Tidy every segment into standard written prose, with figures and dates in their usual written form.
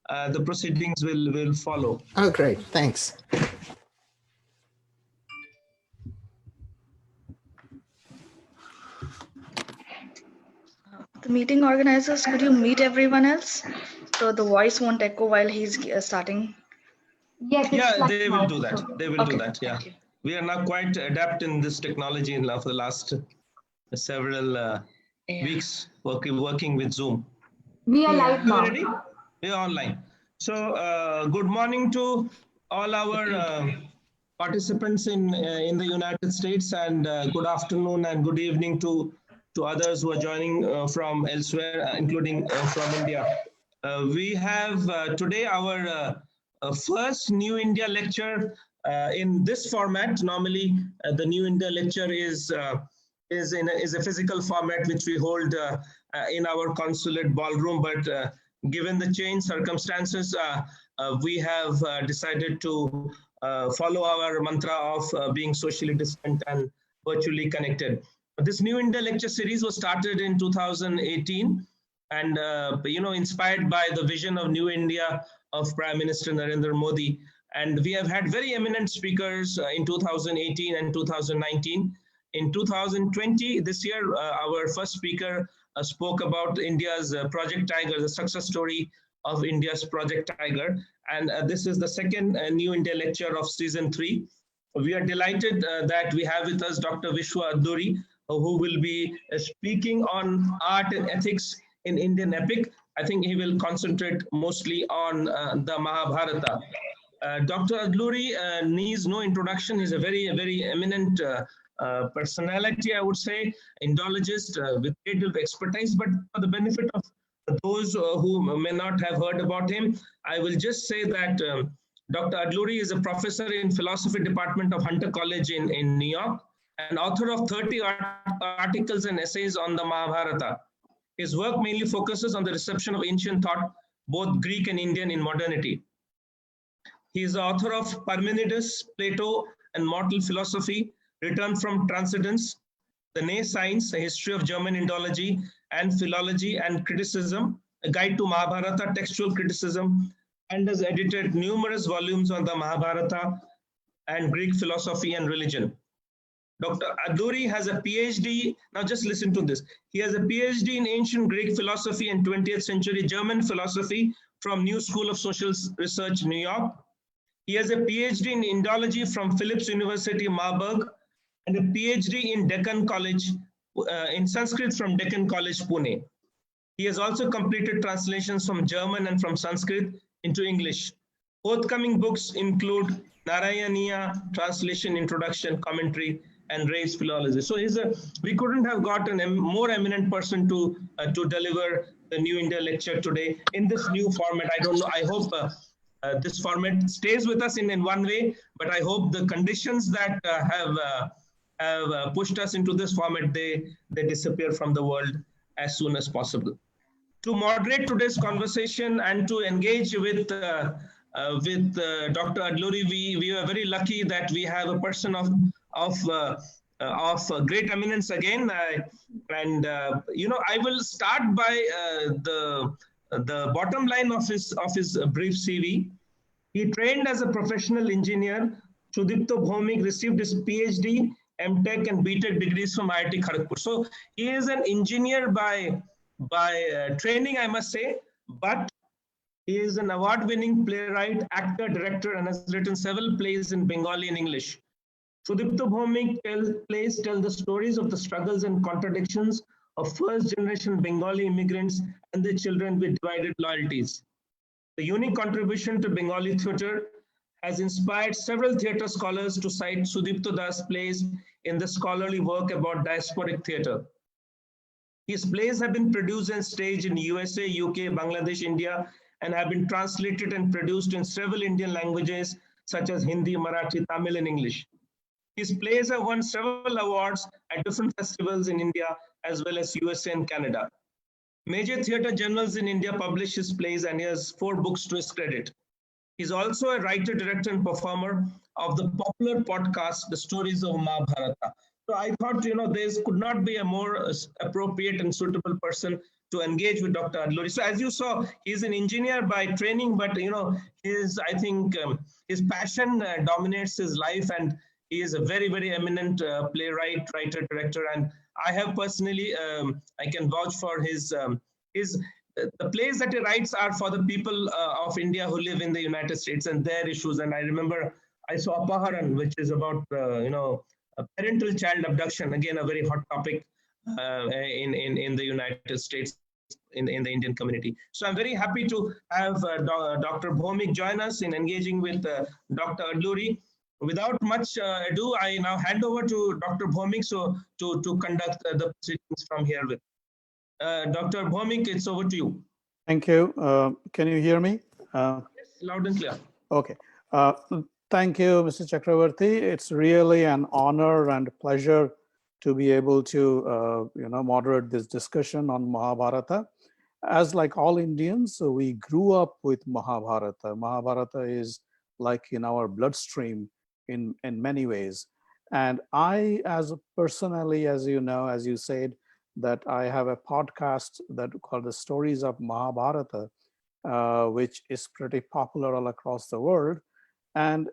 the proceedings will follow. Oh, great. Thanks. The meeting organizers, could you meet everyone else so the voice won't echo while he's starting? Yes, Yeah, they will do that. They will do Okay, that. Yeah, thank you. we are now quite adept in this technology for the last several weeks working with Zoom. we are live You now. ready? We are online. So good morning to all our participants in the United States, and good afternoon and good evening to others who are joining from elsewhere, including from India. We have today our first New India lecture in this format. Normally, the New India lecture is a physical format which we hold in our consulate ballroom, but given the changed circumstances, we have decided to follow our mantra of being socially distant and virtually connected. This New India lecture series was started in 2018, and inspired by the vision of New India of Prime Minister Narendra Modi. And we have had very eminent speakers in 2018 and 2019. In 2020, this year, our first speaker spoke about India's Project Tiger, the success story of India's Project Tiger. And this is the second New India lecture of season 3. We are delighted that we have with us Dr. Vishwa Adluri, who will be speaking on art and ethics in Indian epic. I think he will concentrate mostly on the Mahabharata. Dr. Adluri needs no introduction. He's a very eminent personality, I would say, Indologist with creative expertise. But for the benefit of those who may not have heard about him, I will just say that Dr. Adluri is a professor in philosophy department of Hunter College in New York, and author of 30 articles and essays on the Mahabharata. His work mainly focuses on the reception of ancient thought, both Greek and Indian, in modernity. He is the author of Parmenides, Plato, and Mortal Philosophy, Return from Transcendence, The Ne Science, A History of German Indology and Philology and Criticism, A Guide to Mahabharata Textual Criticism, and has edited numerous volumes on the Mahabharata and Greek philosophy and religion. Dr. Adluri has a PhD, now just listen to this. He has a PhD in ancient Greek philosophy and 20th century German philosophy from New School of Social Research, New York. He has a PhD in Indology from Philipps University, Marburg, and a PhD in Deccan College, in Sanskrit from Deccan College, Pune. He has also completed translations from German and from Sanskrit into English. Forthcoming books include Narayaniya, Translation, Introduction, Commentary, and Race Philology. So we couldn't have got a more eminent person to deliver the New India lecture today in this new format. I don't know, I hope this format stays with us in one way, but I hope the conditions that have pushed us into this format, they disappear from the world as soon as possible. To moderate today's conversation and to engage with Dr. Adluri, we are very lucky that we have a person of great eminence again. I will start by the bottom line of his brief CV. He trained as a professional engineer. Sudipta Bhowmik received his PhD, MTech, and BTech degrees from IIT Kharagpur. So he is an engineer by training, I must say, but he is an award-winning playwright, actor, director, and has written several plays in Bengali and English. Sudipta Bhowmik plays tell the stories of the struggles and contradictions of first-generation Bengali immigrants and their children with divided loyalties. The unique contribution to Bengali theatre has inspired several theatre scholars to cite Sudipta Das' plays in the scholarly work about diasporic theatre. His plays have been produced and staged in USA, UK, Bangladesh, India, and have been translated and produced in several Indian languages such as Hindi, Marathi, Tamil, and English. His plays have won several awards at different festivals in India as well as USA and Canada. Major theatre journals in India publish his plays, and he has 4 books to his credit. He's also a writer, director, and performer of the popular podcast, The Stories of Mahabharata. So I thought, there could not be a more appropriate and suitable person to engage with Dr. Adluri. So as you saw, he's an engineer by training, but I think his passion dominates his life, and he is a very, very eminent playwright, writer, director. And I have personally, I can vouch for his the plays that he writes are for the people of India who live in the United States and their issues. And I remember I saw Apaharan, which is about parental child abduction. Again, a very hot topic in the United States, in the Indian community. So I'm very happy to have Dr. Bhowmik join us in engaging with Dr. Adluri. Without much ado, I now hand over to Dr. Bhowmik to conduct the proceedings from here with. Dr. Bhowmik, it's over to you. Thank you. Can you hear me? Yes, loud and clear. Okay. Thank you, Mr. Chakravarti. It's really an honor and pleasure to be able to moderate this discussion on Mahabharata. As like all Indians, so we grew up with Mahabharata. Mahabharata is like in our bloodstream in many ways. And I, as personally, as you know, as you said, that I have a podcast that called The Stories of Mahabharata, which is pretty popular all across the world. And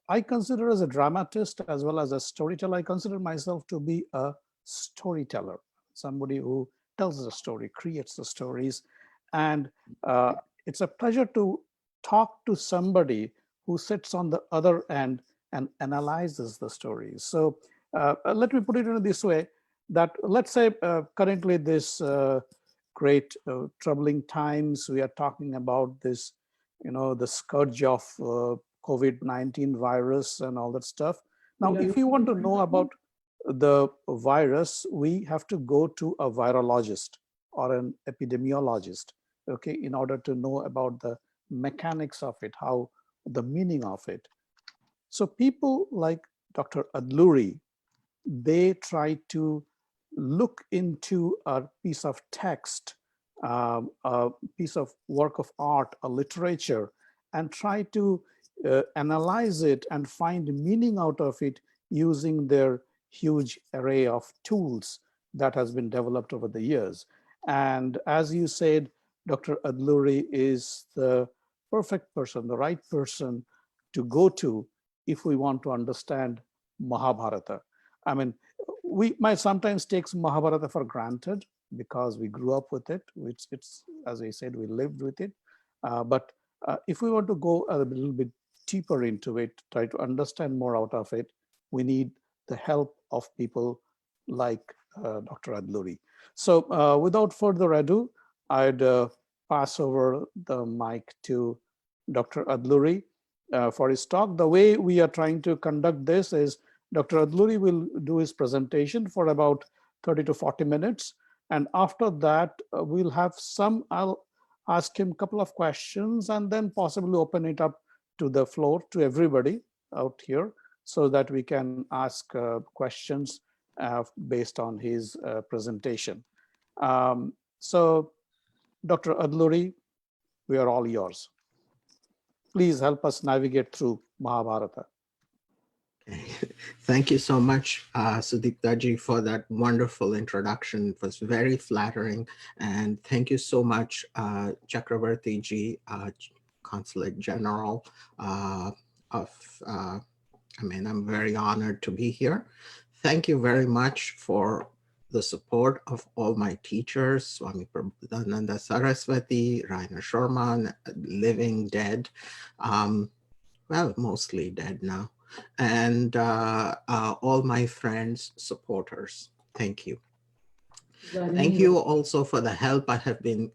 I consider as a dramatist as well as a storyteller, I consider myself to be a storyteller, somebody who tells the story, creates the stories. And it's a pleasure to talk to somebody who sits on the other end and analyzes the stories. So let me put it in this way, that let's say currently this great troubling times, we are talking about this, the scourge of COVID-19 virus and all that stuff. Now, if you want to know about the virus, we have to go to a virologist or an epidemiologist, okay, in order to know about the mechanics of it, how the meaning of it. So people like Dr. Adluri, they try to look into a piece of text, a piece of work of art, a literature, and try to analyze it and find meaning out of it using their huge array of tools that has been developed over the years. And as you said, Dr. Adluri is the perfect person, the right person to go to if we want to understand Mahabharata. I mean, we might sometimes take Mahabharata for granted because we grew up with it, which it's, as I said, we lived with it. But if we want to go a little bit deeper into it, try to understand more out of it, we need the help of people like Dr. Adluri. So without further ado, I'd pass over the mic to Dr. Adluri for his talk. The way we are trying to conduct this is Dr. Adluri will do his presentation for about 30 to 40 minutes. And after that, we'll have I'll ask him a couple of questions and then possibly open it up to the floor to everybody out here so that we can ask questions based on his presentation. So Dr. Adluri, we are all yours. Please help us navigate through Mahabharata. Thank you so much, Sudipta ji, for that wonderful introduction. It was very flattering. And thank you so much, Chakravarti ji, Consulate General I'm very honored to be here. Thank you very much for the support of all my teachers, Swami Prabhupada Saraswati, Rainer Sharma, living, dead, well, mostly dead now, and all my friends, supporters. Thank you. Thank you also for the help I have been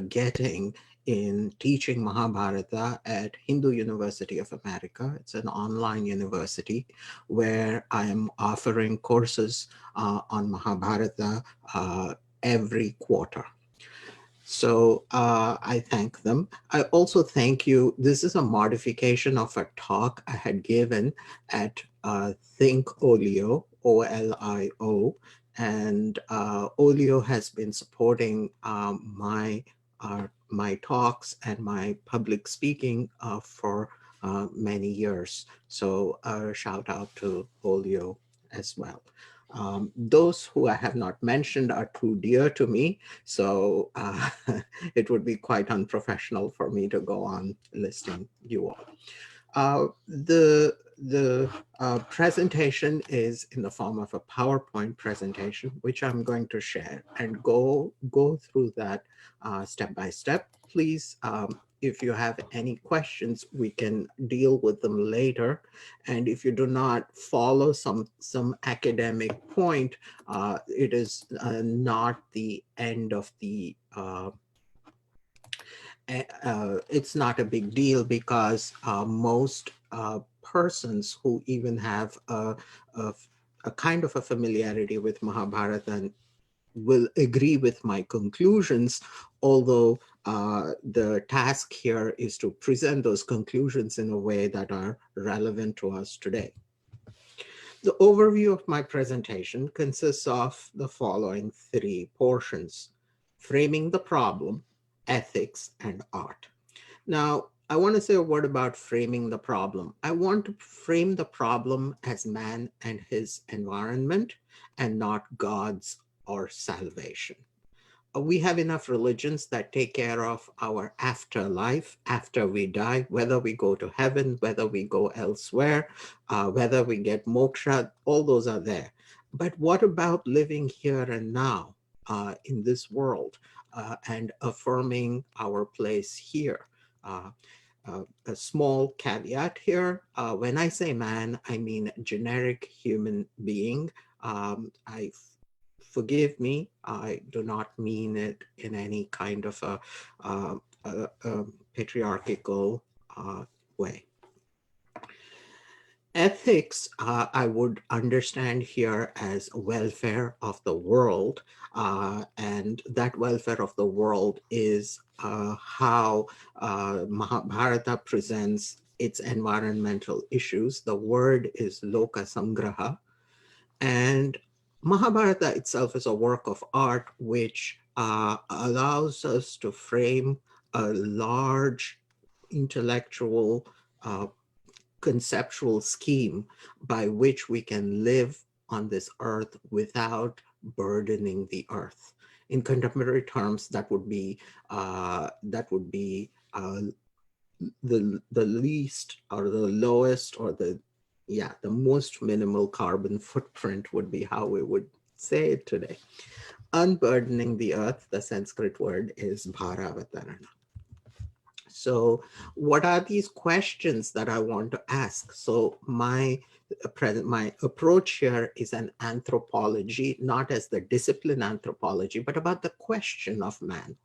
getting in teaching Mahabharata at Hindu University of America. It's an online university where I am offering courses on Mahabharata every quarter. So I thank them. I also thank you. This is a modification of a talk I had given at Think Olio, OLIO, and Olio has been supporting my talks and my public speaking for many years. So shout out to Olio as well. Those who I have not mentioned are too dear to me, so it would be quite unprofessional for me to go on listing you all. The presentation is in the form of a PowerPoint presentation, which I'm going to share and go through that step by step. Please, if you have any questions, we can deal with them later. And if you do not follow some academic point, it is not the end of the it's not a big deal, because most persons who even have a kind of a familiarity with Mahabharata will agree with my conclusions, although the task here is to present those conclusions in a way that are relevant to us today. The overview of my presentation consists of the following three portions: framing the problem, ethics, and art. Now, I want to say a word about framing the problem. I want to frame the problem as man and his environment, and not gods or salvation. We have enough religions that take care of our afterlife, after we die, whether we go to heaven, whether we go elsewhere, whether we get moksha, all those are there. But what about living here and now in this world and affirming our place here? A small caveat here. When I say man, I mean generic human being. Forgive me, I do not mean it in any kind of a patriarchal way. Ethics, I would understand here as welfare of the world, and that welfare of the world is how Mahabharata presents its environmental issues. The word is Loka Samgraha, and Mahabharata itself is a work of art which allows us to frame a large intellectual conceptual scheme by which we can live on this earth without burdening the earth. In contemporary terms, that would be the least or the lowest or the most minimal carbon footprint would be how we would say it today. Unburdening the earth, the Sanskrit word is bharavatarana. So what are these questions that I want to ask? So my approach here is an anthropology, not as the discipline anthropology, but about the question of man.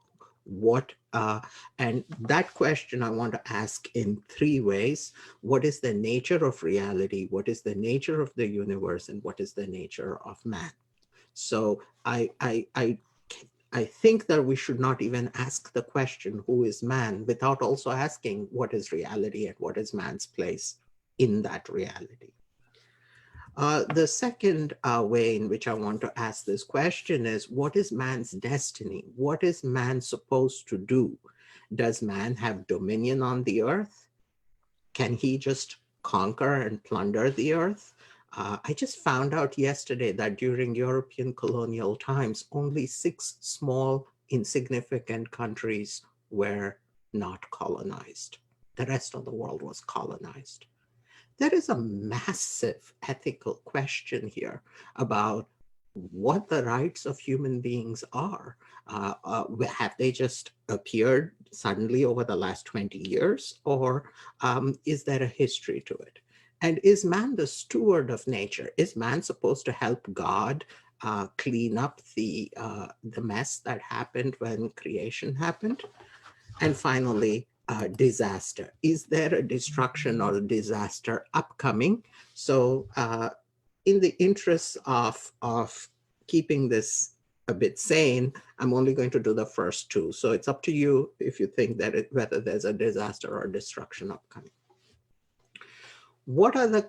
And that question I want to ask in three ways. What is the nature of reality? What is the nature of the universe? And what is the nature of man? So I think that we should not even ask the question, who is man, without also asking what is reality and what is man's place in that reality. The second way in which I want to ask this question is, what is man's destiny? What is man supposed to do? Does man have dominion on the earth? Can he just conquer and plunder the earth? I just found out yesterday that during European colonial times, only 6 small, insignificant countries were not colonized. The rest of the world was colonized. There is a massive ethical question here about what the rights of human beings are. Have they just appeared suddenly over the last 20 years, or is there a history to it? And is man the steward of nature? Is man supposed to help God clean up the mess that happened when creation happened? And finally, disaster. Is there a destruction or a disaster upcoming? So in the interest of keeping this a bit sane, I'm only going to do the first two. So it's up to you if you think that whether there's a disaster or destruction upcoming. What are the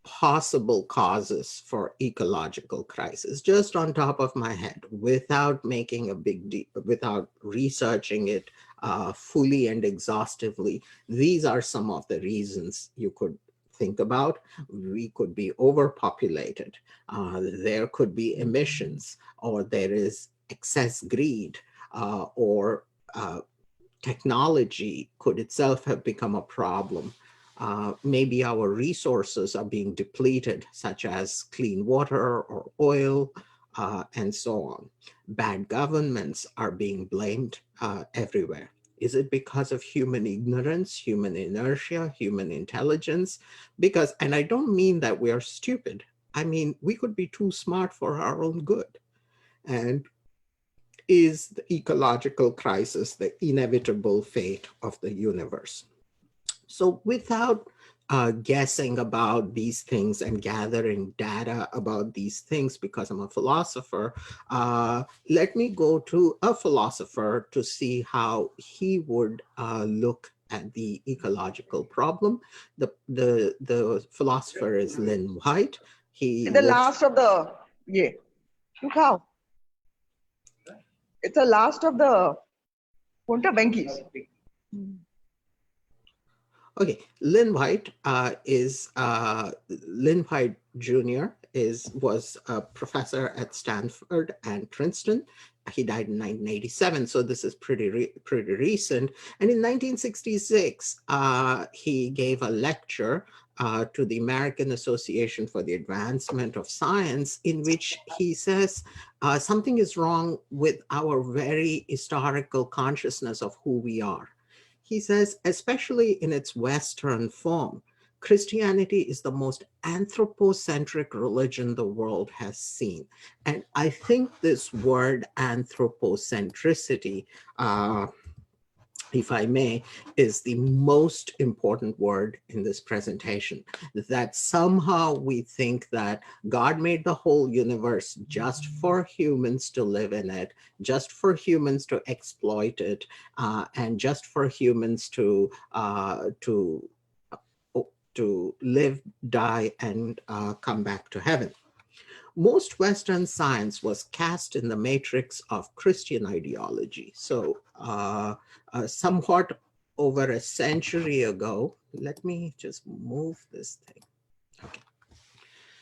possible causes for ecological crisis? Just on top of my head, without making a big deal, without researching it fully and exhaustively, these are some of the reasons you could think about. We could be overpopulated. There could be emissions, or there is excess greed, or technology could itself have become a problem. Maybe our resources are being depleted, such as clean water or oil, and so on. Bad governments are being blamed everywhere. Is it because of human ignorance, human inertia, human intelligence? Because, and I don't mean that we are stupid. I mean, we could be too smart for our own good. And is the ecological crisis the inevitable fate of the universe? So without guessing about these things and gathering data about these things, because I'm a philosopher, let me go to a philosopher to see how he would look at the ecological problem. The philosopher is Lynn White. He The works, last of the, yeah, look how. It's the last of the Punta Benkies. okay, Lynn White Lynn White Jr. was a professor at Stanford and Princeton. He died in 1987, so this is pretty recent. And in 1966, he gave a lecture to the American Association for the Advancement of Science, in which he says something is wrong with our very historical consciousness of who we are. He says, especially in its Western form, Christianity is the most anthropocentric religion the world has seen. And I think this word anthropocentricity, if I may, is the most important word in this presentation. That somehow we think that God made the whole universe just for humans to live in it, just for humans to exploit it, and just for humans to live, die, and come back to heaven. Most Western science was cast in the matrix of Christian ideology. So somewhat over a century ago, let me just move this thing. Okay.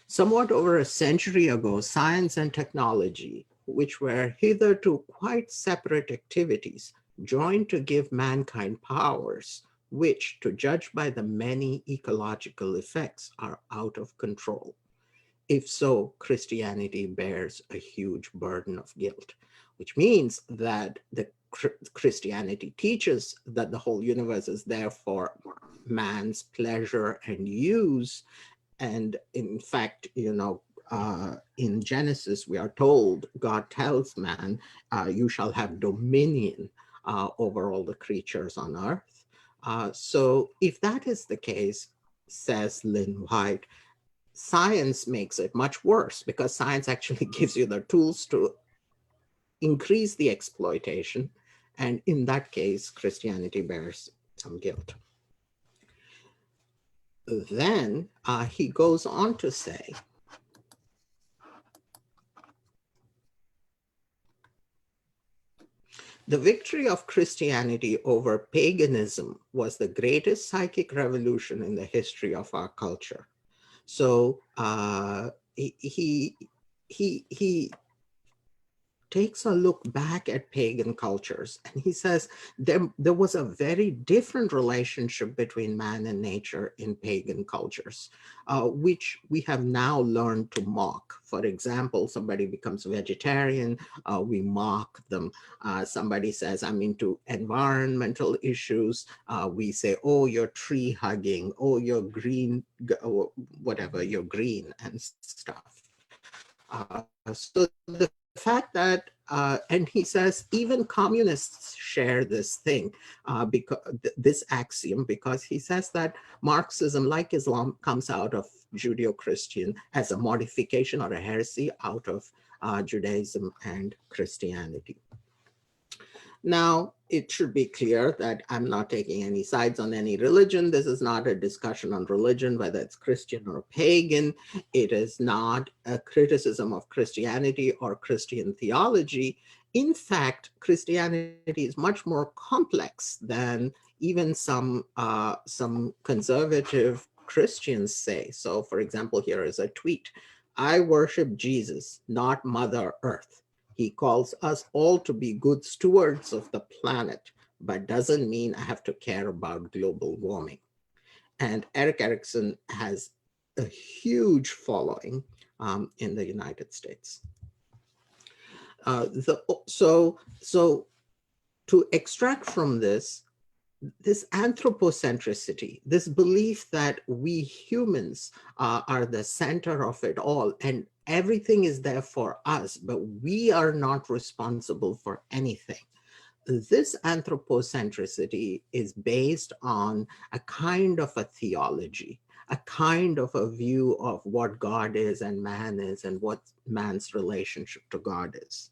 Somewhat over a century ago, science and technology, which were hitherto quite separate activities, joined to give mankind powers, which, to judge by the many ecological effects, are out of control. If so, Christianity bears a huge burden of guilt, which means that the Christianity teaches that the whole universe is there for man's pleasure and use. And in fact, in Genesis, we are told, God tells man, you shall have dominion over all the creatures on earth. So if that is the case, says Lynn White, science makes it much worse, because science actually gives you the tools to increase the exploitation. And in that case, Christianity bears some guilt. Then he goes on to say, the victory of Christianity over paganism was the greatest psychic revolution in the history of our culture. So he takes a look back at pagan cultures, and he says there was a very different relationship between man and nature in pagan cultures, which we have now learned to mock. For example, somebody becomes vegetarian, we mock them. Somebody says, I'm into environmental issues, we say, oh, you're tree hugging, oh, you're green, whatever, you're green and stuff. So the fact that, and he says, even communists share this thing, because this axiom, because he says that Marxism, like Islam, comes out of Judeo-Christian as a modification or a heresy out of Judaism and Christianity. Now, it should be clear that I'm not taking any sides on any religion. This is not a discussion on religion, whether it's Christian or pagan. It is not a criticism of Christianity or Christian theology. In fact, Christianity is much more complex than even some conservative Christians say. So for example, here is a tweet. I worship Jesus, not Mother Earth. He calls us all to be good stewards of the planet, but doesn't mean I have to care about global warming. And Erik Erikson has a huge following in the United States. So to extract from this anthropocentricity, this belief that we humans are the center of it all and everything is there for us, but we are not responsible for anything. This anthropocentricity is based on a kind of a theology, a kind of a view of what God is and what man's relationship to God is.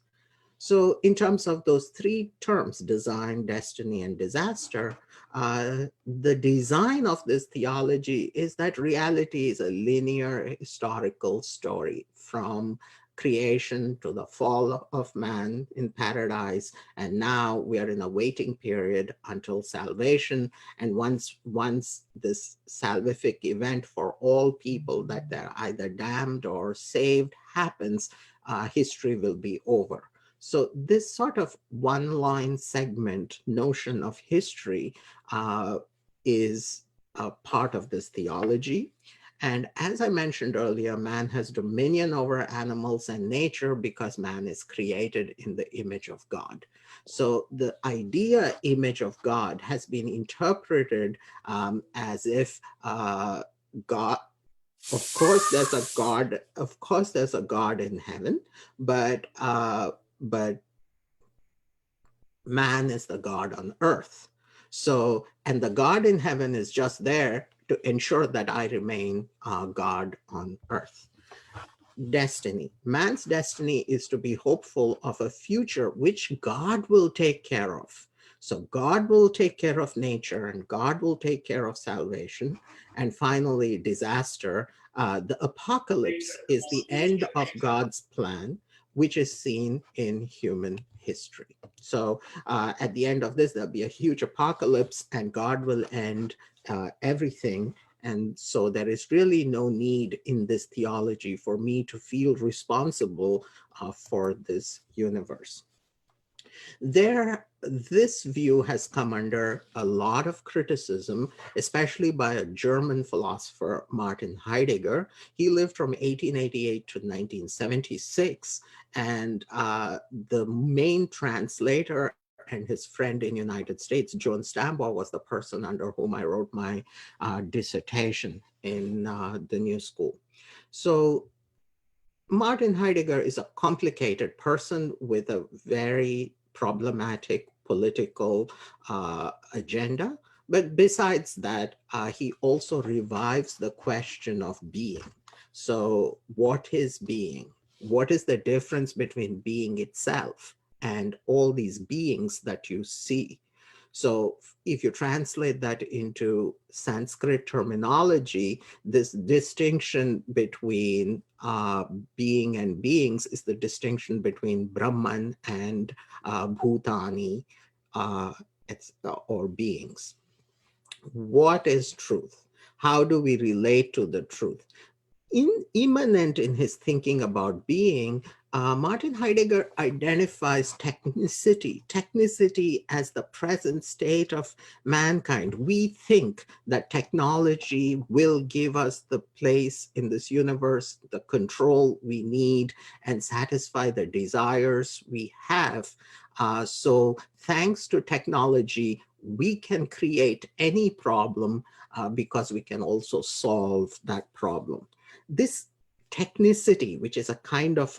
So in terms of those three terms, design, destiny, and disaster, the design of this theology is that reality is a linear historical story from creation to the fall of man in paradise. And now we are in a waiting period until salvation. And once this salvific event for all people that they're either damned or saved happens, history will be over. So this sort of one-line segment notion of history is a part of this theology. And as I mentioned earlier, man has dominion over animals and nature because man is created in the image of God. So the idea image of God has been interpreted as if God, of course there's a God in heaven, but man is the God on earth. So, and the God in heaven is just there to ensure that I remain God on earth. Destiny. Man's destiny is to be hopeful of a future which God will take care of. So God will take care of nature and God will take care of salvation. And finally, disaster. The apocalypse is the end of God's plan, which is seen in human history. So at the end of this, there'll be a huge apocalypse and God will end everything. And so there is really no need in this theology for me to feel responsible for this universe. This view has come under a lot of criticism, especially by a German philosopher, Martin Heidegger. He lived from 1888 to 1976, and the main translator and his friend in the United States, Joan Stambaugh, was the person under whom I wrote my dissertation in the New School. So Martin Heidegger is a complicated person with a very problematic political agenda. But besides that, he also revives the question of being. So what is being? What is the difference between being itself and all these beings that you see? So if you translate that into Sanskrit terminology, this distinction between being and beings is the distinction between Brahman and Bhutani or beings. What is truth? How do we relate to the truth? Immanent in his thinking about being, Martin Heidegger identifies technicity as the present state of mankind. We think that technology will give us the place in this universe, the control we need, and satisfy the desires we have. So thanks to technology, we can create any problem because we can also solve that problem. This technicity, which is a kind of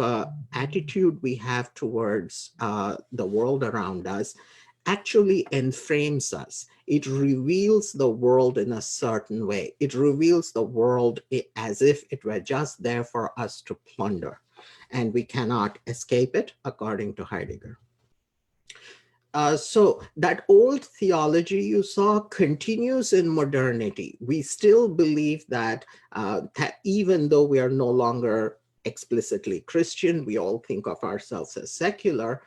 attitude we have towards the world around us, actually enframes us. It reveals the world in a certain way. It reveals the world as if it were just there for us to plunder, and we cannot escape it, according to Heidegger. So that old theology you saw continues in modernity. We still believe that, that even though we are no longer explicitly Christian, we all think of ourselves as secular,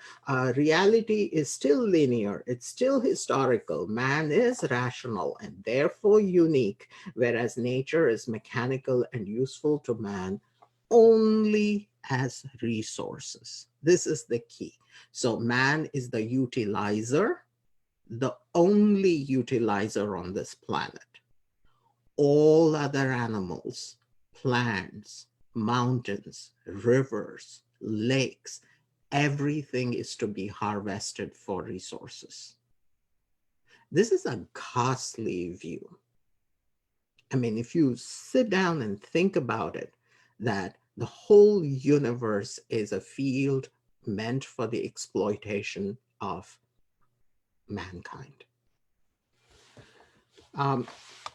reality is still linear, it's still historical. Man is rational and therefore unique, whereas nature is mechanical and useful to man only as resources. This is the key. So man is the utilizer, the only utilizer on this planet. All other animals, plants, mountains, rivers, lakes, everything is to be harvested for resources. This is a ghastly view. I mean, if you sit down and think about it, that the whole universe is a field meant for the exploitation of mankind.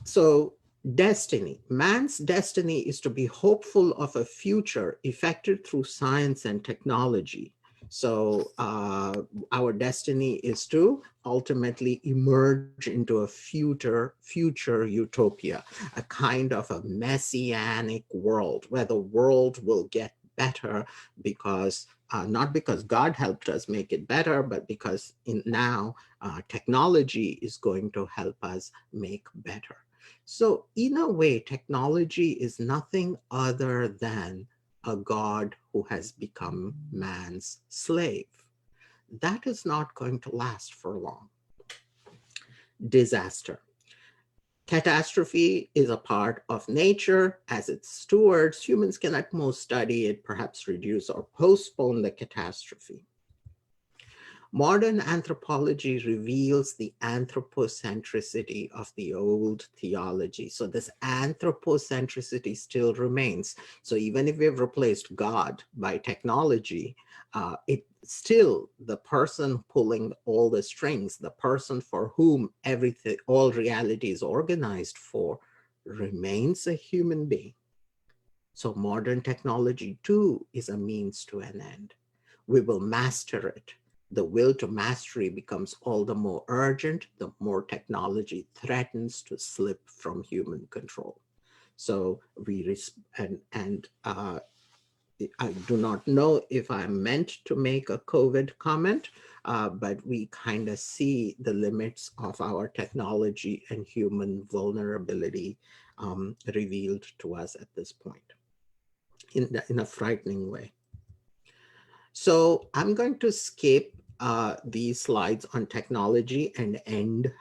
So destiny, man's destiny is to be hopeful of a future effected through science and technology. So our destiny is to ultimately emerge into a future utopia, a kind of a messianic world where the world will get better because not because God helped us make it better, but because now technology is going to help us make better. So in a way, technology is nothing other than a God who has become man's slave. That is not going to last for long. Disaster. Catastrophe is a part of nature. As its stewards, humans can at most study it, perhaps reduce or postpone the catastrophe. Modern anthropology reveals the anthropocentricity of the old theology. So this anthropocentricity still remains. So even if we've replaced God by technology, it's still the person pulling all the strings, the person for whom everything, all reality is organized for, remains a human being. So modern technology too is a means to an end. We will master it. The will to mastery becomes all the more urgent, the more technology threatens to slip from human control. So I do not know if I'm meant to make a COVID comment, but we kind of see the limits of our technology and human vulnerability revealed to us at this point in a frightening way. So I'm going to skip these slides on technology and end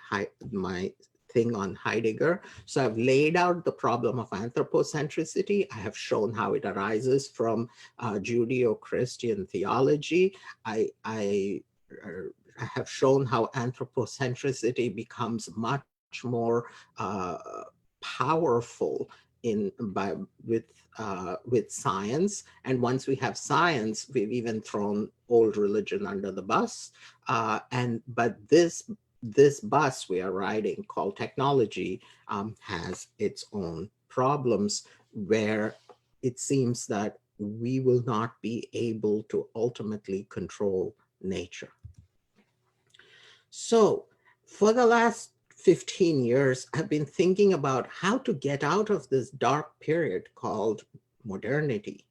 my thing on Heidegger. So I've laid out the problem of anthropocentricity. I have shown how it arises from Judeo-Christian theology. I have shown how anthropocentricity becomes much more powerful with science. And once we have science, we've even thrown old religion under the bus. But this bus we are riding, called technology, has its own problems, where it seems that we will not be able to ultimately control nature. So for the last 15 years, I've been thinking about how to get out of this dark period called modernity,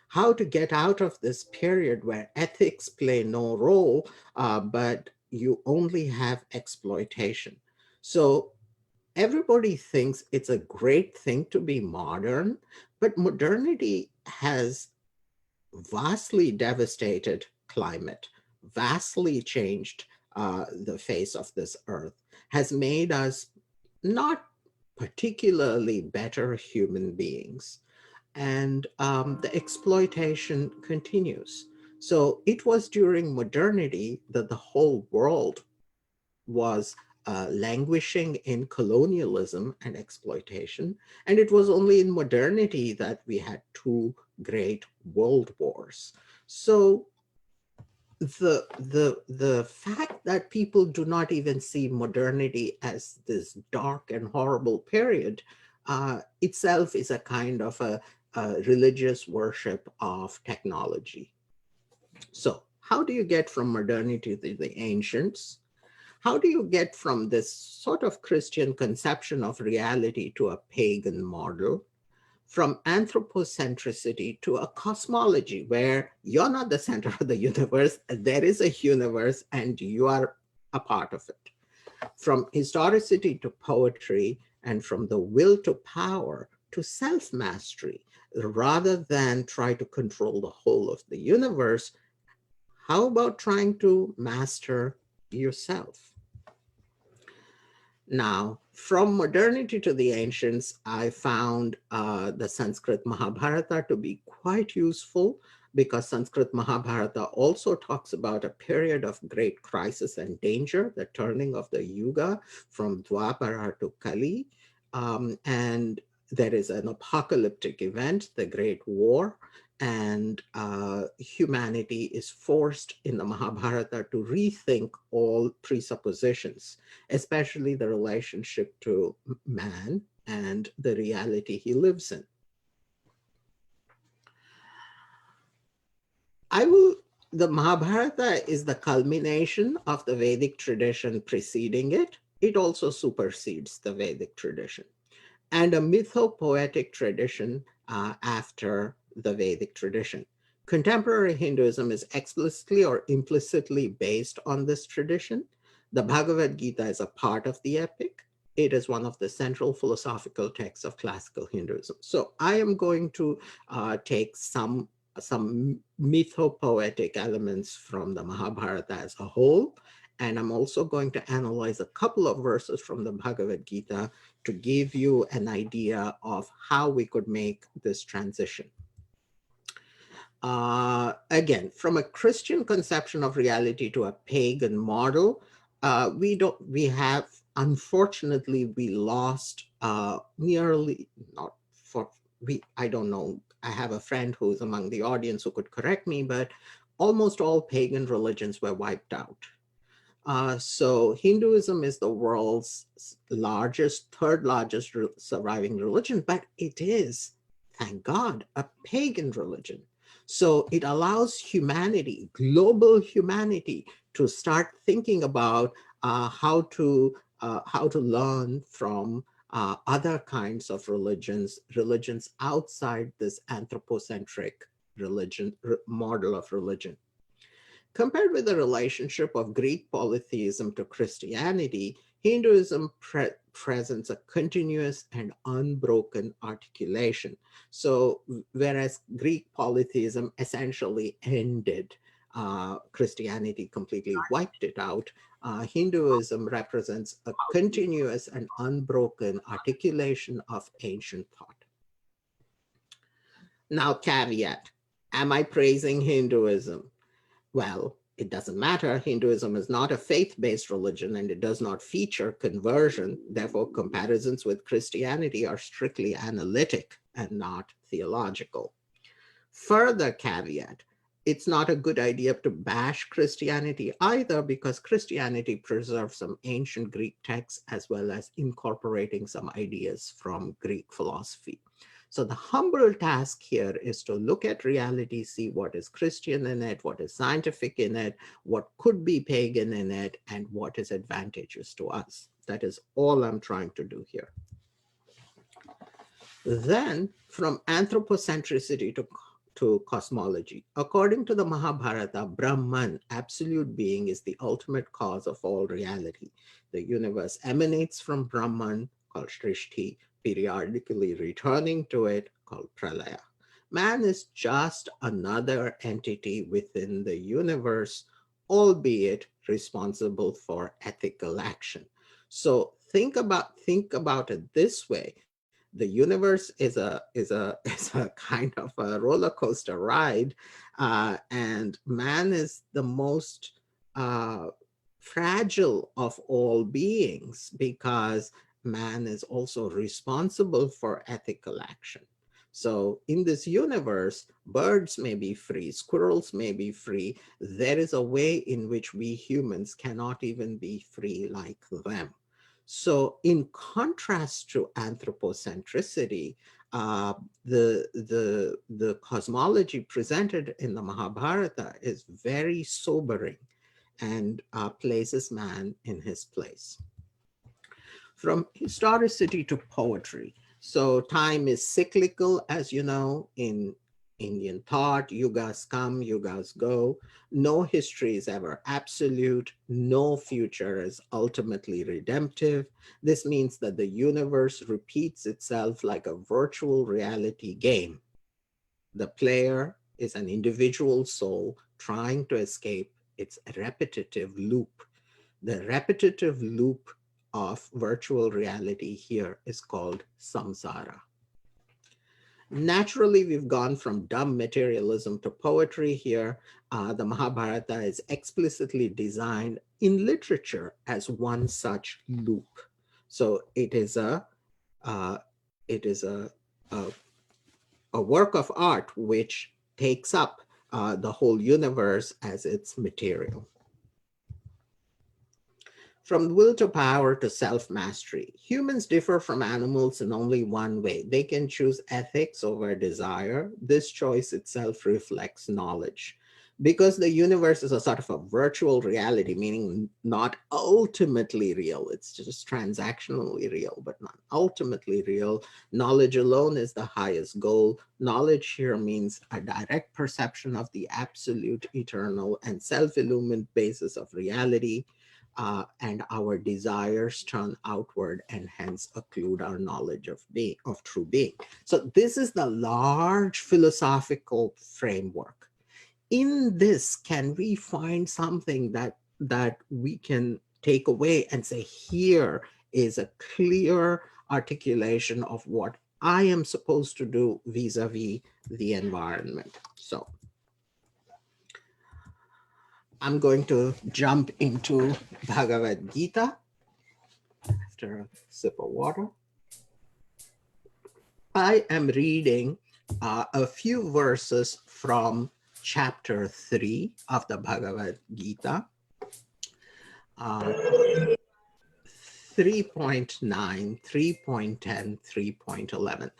how to get out of this period where ethics play no role, but you only have exploitation. So everybody thinks it's a great thing to be modern, but modernity has vastly devastated climate, vastly changed the face of this earth, has made us not particularly better human beings. And the exploitation continues. So it was during modernity that the whole world was languishing in colonialism and exploitation. And it was only in modernity that we had two great world wars. So the fact that people do not even see modernity as this dark and horrible period itself is a kind of a religious worship of technology. So how do you get from modernity to the ancients? How do you get from this sort of Christian conception of reality to a pagan model? from anthropocentricity to a cosmology where you're not the center of the universe, there is a universe and you are a part of it. From historicity to poetry, and from the will to power to self-mastery, rather than try to control the whole of the universe, how about trying to master yourself? Now, from modernity to the ancients, I found the Sanskrit Mahabharata to be quite useful, because Sanskrit Mahabharata also talks about a period of great crisis and danger, the turning of the Yuga from Dwapara to Kali. And there is an apocalyptic event, the Great War, and humanity is forced in the Mahabharata to rethink all presuppositions, especially the relationship to man and the reality he lives in. The Mahabharata is the culmination of the Vedic tradition preceding it. It also supersedes the Vedic tradition, and a mythopoetic tradition after the Vedic tradition. Contemporary Hinduism is explicitly or implicitly based on this tradition. The Bhagavad Gita is a part of the epic. It is one of the central philosophical texts of classical Hinduism. So I am going to take some mythopoetic elements from the Mahabharata as a whole, and I'm also going to analyze a couple of verses from the Bhagavad Gita to give you an idea of how we could make this transition. Again, from a Christian conception of reality to a pagan model, unfortunately, we lost I don't know, I have a friend who's among the audience who could correct me, but almost all pagan religions were wiped out. So Hinduism is the world's third largest surviving religion, but it is, thank God, a pagan religion. So it allows humanity, global humanity, to start thinking about how to learn from other kinds of religions outside this anthropocentric model of religion. Compared with the relationship of Greek polytheism to Christianity, Hinduism presents a continuous and unbroken articulation. So whereas Greek polytheism essentially ended, Christianity completely wiped it out, Hinduism represents a continuous and unbroken articulation of ancient thought. Now, caveat, am I praising Hinduism? Well, it doesn't matter. Hinduism is not a faith-based religion and it does not feature conversion. Therefore, comparisons with Christianity are strictly analytic and not theological. Further caveat, it's not a good idea to bash Christianity either, because Christianity preserves some ancient Greek texts as well as incorporating some ideas from Greek philosophy. So the humble task here is to look at reality, see what is Christian in it, what is scientific in it, what could be pagan in it, and what is advantageous to us. That is all I'm trying to do here. Then, from anthropocentricity to cosmology. According to the Mahabharata, Brahman, absolute being, is the ultimate cause of all reality. The universe emanates from Brahman, called Srishti, periodically returning to it, called Pralaya. Man is just another entity within the universe, albeit responsible for ethical action. So think about it this way. The universe is a kind of a roller coaster ride, and man is the most fragile of all beings, because man is also responsible for ethical action. So in this universe, birds may be free, squirrels may be free. There is a way in which we humans cannot even be free like them. So in contrast to anthropocentricity, the cosmology presented in the Mahabharata is very sobering and places man in his place. From historicity to poetry. So time is cyclical, as you know, in Indian thought. Yugas come, yugas go. No history is ever absolute. No future is ultimately redemptive. This means that the universe repeats itself like a virtual reality game. The player is an individual soul trying to escape its repetitive loop. The repetitive loop of virtual reality here is called samsara. Naturally, we've gone from dumb materialism to poetry here. The Mahabharata is explicitly designed in literature as one such loop. So it is a work of art which takes up the whole universe as its material. From will to power to self-mastery, humans differ from animals in only one way. They can choose ethics over desire. This choice itself reflects knowledge. Because the universe is a sort of a virtual reality, meaning not ultimately real, it's just transactionally real, but not ultimately real. Knowledge alone is the highest goal. Knowledge here means a direct perception of the absolute, eternal, and self-illumined basis of reality. And our desires turn outward and hence occlude our knowledge of being, of true being. So this is the large philosophical framework. In this, can we find something that we can take away and say, here is a clear articulation of what I am supposed to do vis-a-vis the environment? So I'm going to jump into Bhagavad Gita after a sip of water. I am reading a few verses from chapter 3 of the Bhagavad Gita, 3.9, 3.10, 3.11.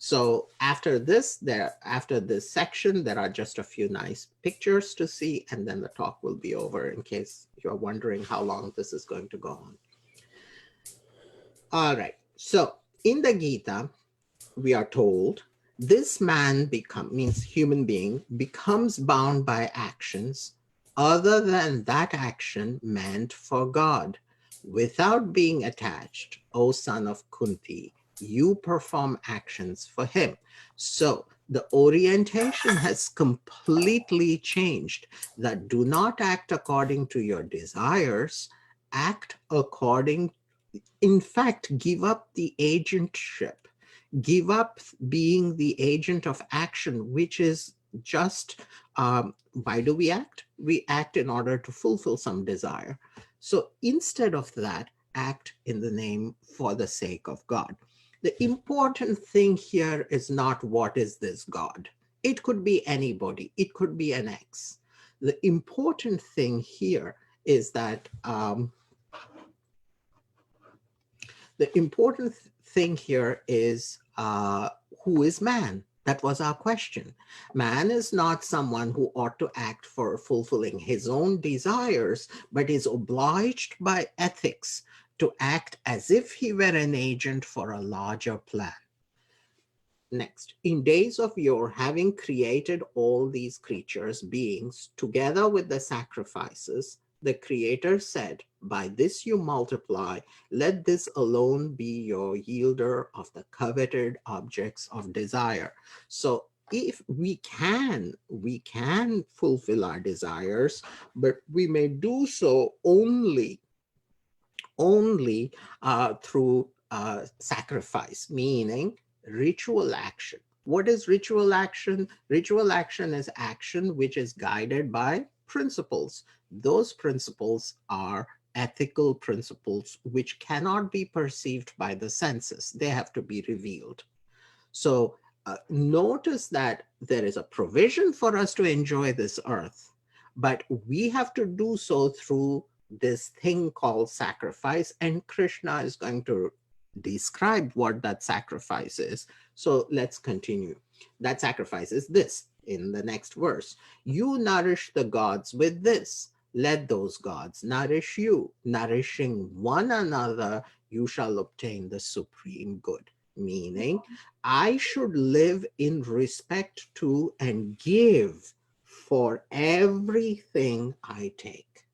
So after this section, there are just a few nice pictures to see, and then the talk will be over in case you're wondering how long this is going to go on. All right, so in the Gita, we are told this man means human being, becomes bound by actions other than that action meant for God. Without being attached, O son of Kunti, you perform actions for him. So the orientation has completely changed, that do not act according to your desires, act according, in fact, give up the agentship, give up being the agent of action, which is just, why do we act? We act in order to fulfill some desire. So instead of that, act in the name for the sake of God. The important thing here is not what is this God. It could be anybody. It could be an ex. The important thing here is that who is man? That was our question. Man is not someone who ought to act for fulfilling his own desires, but is obliged by ethics to act as if he were an agent for a larger plan. Next, in days of yore, having created all these creatures, beings, together with the sacrifices, the Creator said, by this you multiply, let this alone be your yielder of the coveted objects of desire. So if we can fulfill our desires, but we may do so only through sacrifice, meaning ritual action. What is ritual action? Ritual action is action which is guided by principles. Those principles are ethical principles which cannot be perceived by the senses. They have to be revealed. So notice that there is a provision for us to enjoy this earth, but we have to do so through this thing called sacrifice, and Krishna is going to describe what that sacrifice is. So let's continue. That sacrifice is this in the next verse. You nourish the gods with this. Let those gods nourish you. Nourishing one another, you shall obtain the supreme good. meaning I should live in respect to and give for everything I take.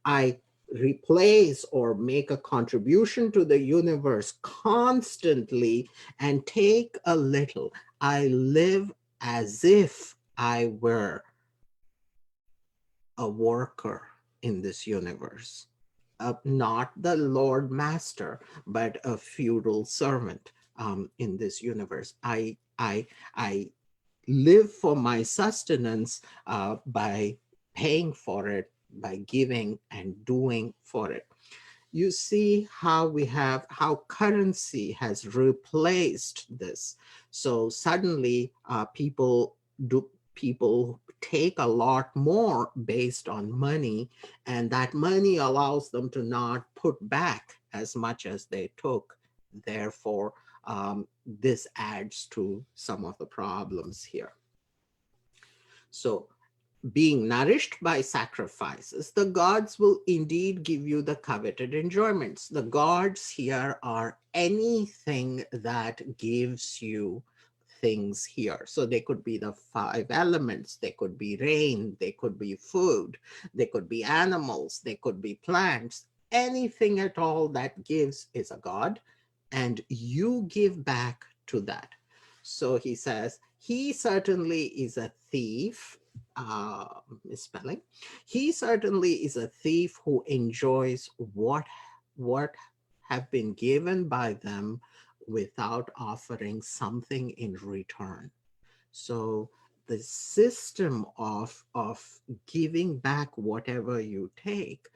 I replace or make a contribution to the universe constantly and take a little. I live as if I were a worker in this universe, not the Lord Master, but a feudal servant in this universe. I live for my sustenance by paying for it, by giving and doing for it. You see how how currency has replaced this. So suddenly people take a lot more based on money, and that money allows them to not put back as much as they took. Therefore, this adds to some of the problems here. So being nourished by sacrifices, the gods will indeed give you the coveted enjoyments. The gods here are anything that gives you things here. So they could be the 5 elements, they could be rain, they could be food, they could be animals, they could be plants. Anything at all that gives is a god, and you give back to that. So he says, he certainly is a thief, misspelling. He certainly is a thief who enjoys what have been given by them without offering something in return. So the system of giving back whatever you take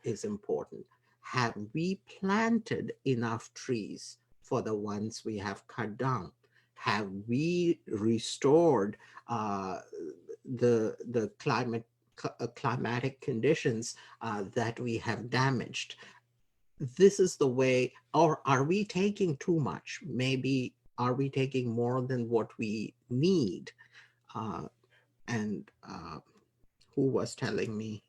is important. Have we planted enough trees for the ones we have cut down? Have we restored the climatic conditions that we have damaged? This is the way. Or are we taking too much? Maybe are we taking more than what we need? And who was telling me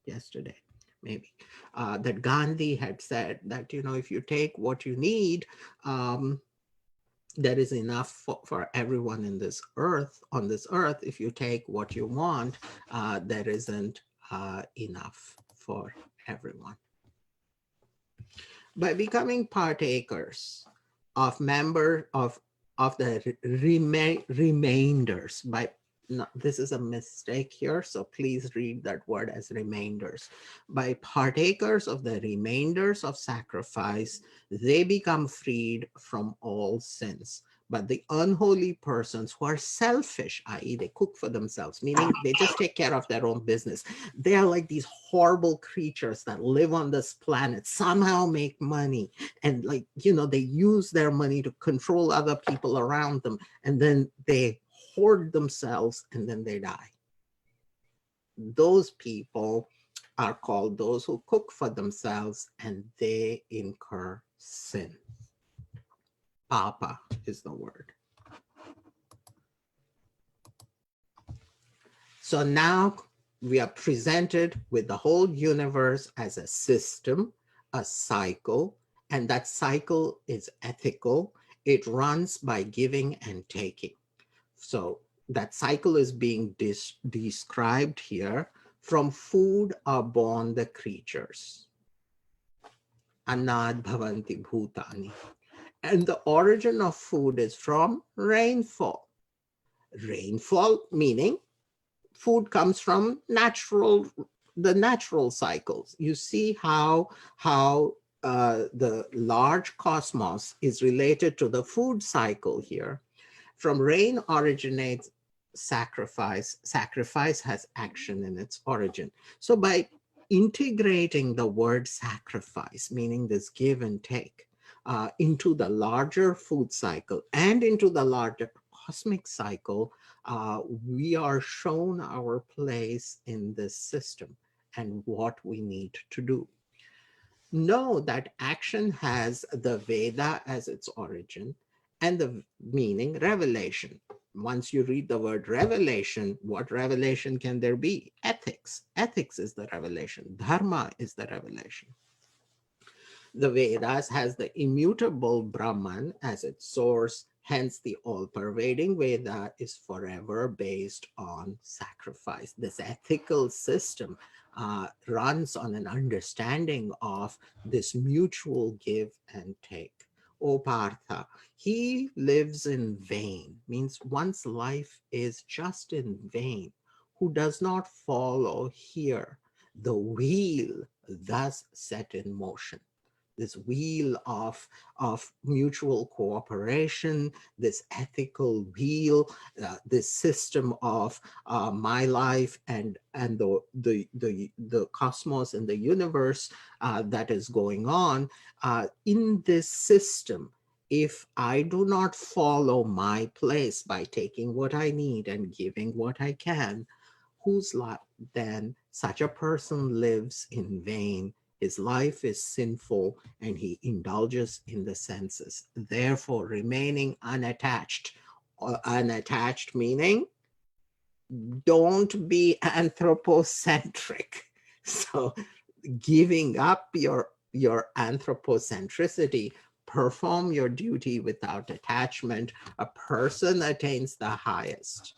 yesterday, maybe, that Gandhi had said that, you know, if you take what you need, there is enough for everyone in this earth, on this earth. If you take what you want, there isn't enough for everyone. By becoming partakers of the remainders, by no, this is a mistake here, so please read that word as remainders. By partakers of the remainders of sacrifice, they become freed from all sins. But the unholy persons who are selfish, i.e. they cook for themselves, meaning they just take care of their own business. They are like these horrible creatures that live on this planet, somehow make money, and, like, you know, they use their money to control other people around them, and then they hoard themselves, and then they die. Those people are called those who cook for themselves, and they incur sin. Papa is the word. So now we are presented with the whole universe as a system, a cycle, and that cycle is ethical. It runs by giving and taking. So that cycle is being described here. From food are born the creatures. Anad bhavanti bhutani. And the origin of food is from rainfall. Rainfall meaning food comes from the natural cycles. You see how the large cosmos is related to the food cycle here. From rain originates sacrifice. Sacrifice has action in its origin. So by integrating the word sacrifice, meaning this give and take, into the larger food cycle and into the larger cosmic cycle, we are shown our place in this system and what we need to do. Know that action has the Veda as its origin and the meaning revelation. Once you read the word revelation, what revelation can there be? Ethics. Ethics is the revelation. Dharma is the revelation. The Vedas has the immutable Brahman as its source. Hence, the all-pervading Veda is forever based on sacrifice. This ethical system runs on an understanding of this mutual give and take. O Partha, he lives in vain, means one's life is just in vain, who does not follow here the wheel thus set in motion. This wheel of mutual cooperation, this ethical wheel, this system of my life and the cosmos and the universe that is going on. In this system, if I do not follow my place by taking what I need and giving what I can, whose life then such a person lives in vain. His life is sinful and he indulges in the senses, therefore remaining unattached. Unattached meaning don't be anthropocentric. So giving up your anthropocentricity, perform your duty without attachment, a person attains the highest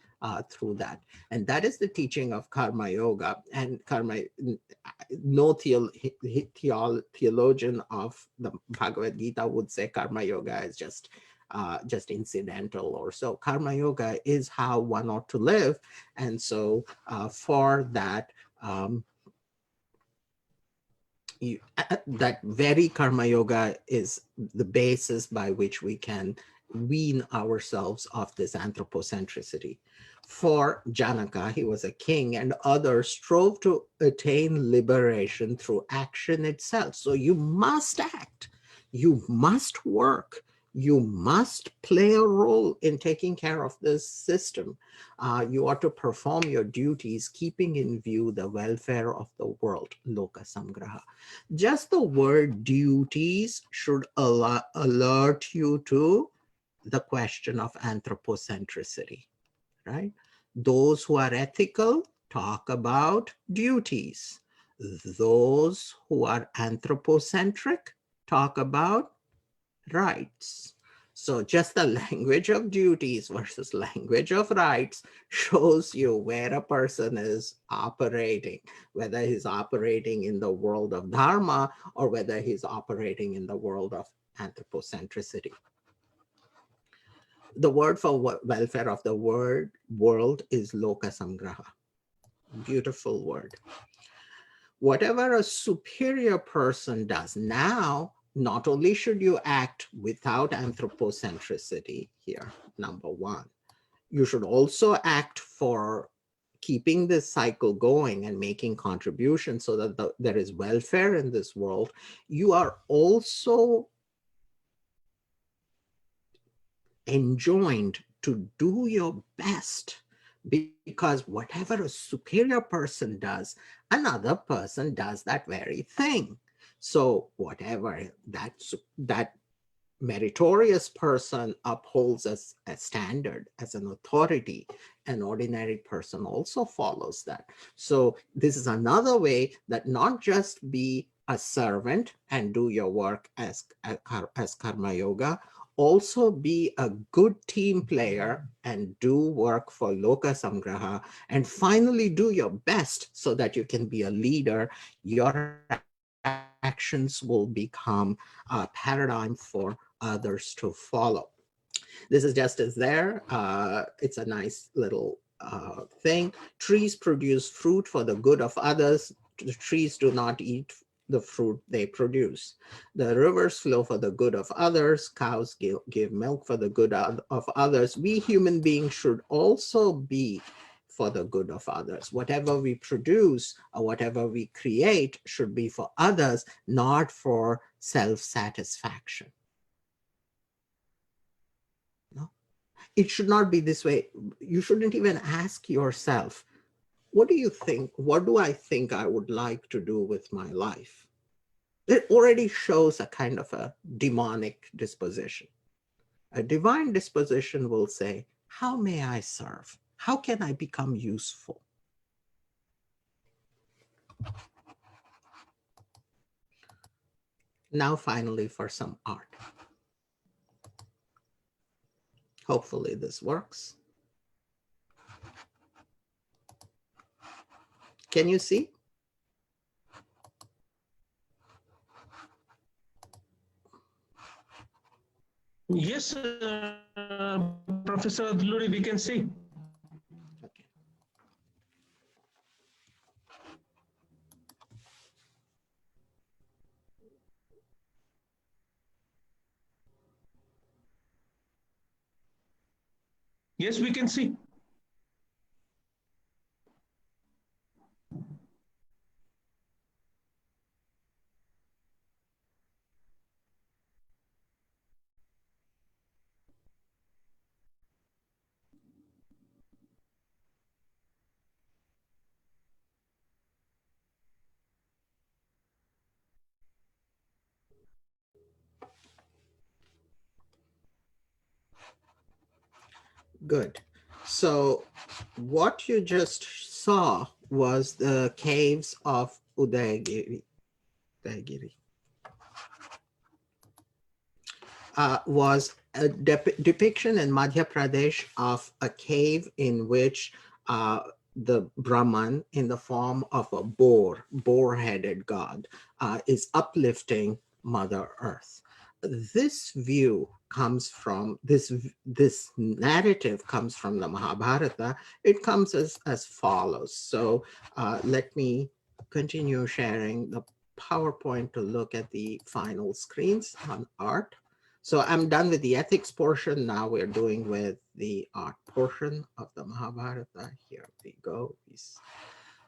through that. And that is the teaching of Karma Yoga. And Karma, no theologian of the Bhagavad Gita would say Karma Yoga is just incidental or so. Karma Yoga is how one ought to live. And so for that, that very Karma Yoga is the basis by which we can wean ourselves off this anthropocentricity. For Janaka, he was a king, and others strove to attain liberation through action itself. So you must act, you must work, you must play a role in taking care of this system. You ought to perform your duties, keeping in view the welfare of the world, Loka Samgraha. Just the word duties should alert you to the question of anthropocentricity, right? Those who are ethical talk about duties. Those who are anthropocentric talk about rights. So just the language of duties versus language of rights shows you where a person is operating, whether he's operating in the world of dharma or whether he's operating in the world of anthropocentricity. The word for welfare of the world is Loka Samgraha. Beautiful word. Whatever a superior person does now, not only should you act without anthropocentricity here, number one, you should also act for keeping this cycle going and making contributions so that there is welfare in this world. You are also enjoined to do your best, because whatever a superior person does, another person does that very thing. So whatever that meritorious person upholds as a standard, as an authority, an ordinary person also follows that. So this is another way that not just be a servant and do your work as Karma Yoga, also be a good team player and do work for Loka Samgraha, and finally do your best so that you can be a leader. Your actions will become a paradigm for others to follow. This is just as there. It's a nice little thing. Trees produce fruit for the good of others. The trees do not eat the fruit they produce. The rivers flow for the good of others. Cows give milk for the good of others. We human beings should also be for the good of others. Whatever we produce or whatever we create should be for others, not for self-satisfaction. No, it should not be this way. You shouldn't even ask yourself, what do you think? What do I think I would like to do with my life? It already shows a kind of a demonic disposition. A divine disposition will say, how may I serve? How can I become useful? Now, finally, for some art. Hopefully this works. Can you see? Yes, Professor Adluri, we can see. Okay. Yes, we can see. Good. So what you just saw was the caves of Udayagiri. Was a depiction in Madhya Pradesh of a cave in which the Brahman, in the form of a boar-headed god, is uplifting Mother Earth. This view comes from, this narrative comes from the Mahabharata. It comes as follows. So let me continue sharing the PowerPoint to look at the final screens on art. So I'm done with the ethics portion. Now we're doing with the art portion of the Mahabharata. Here we go.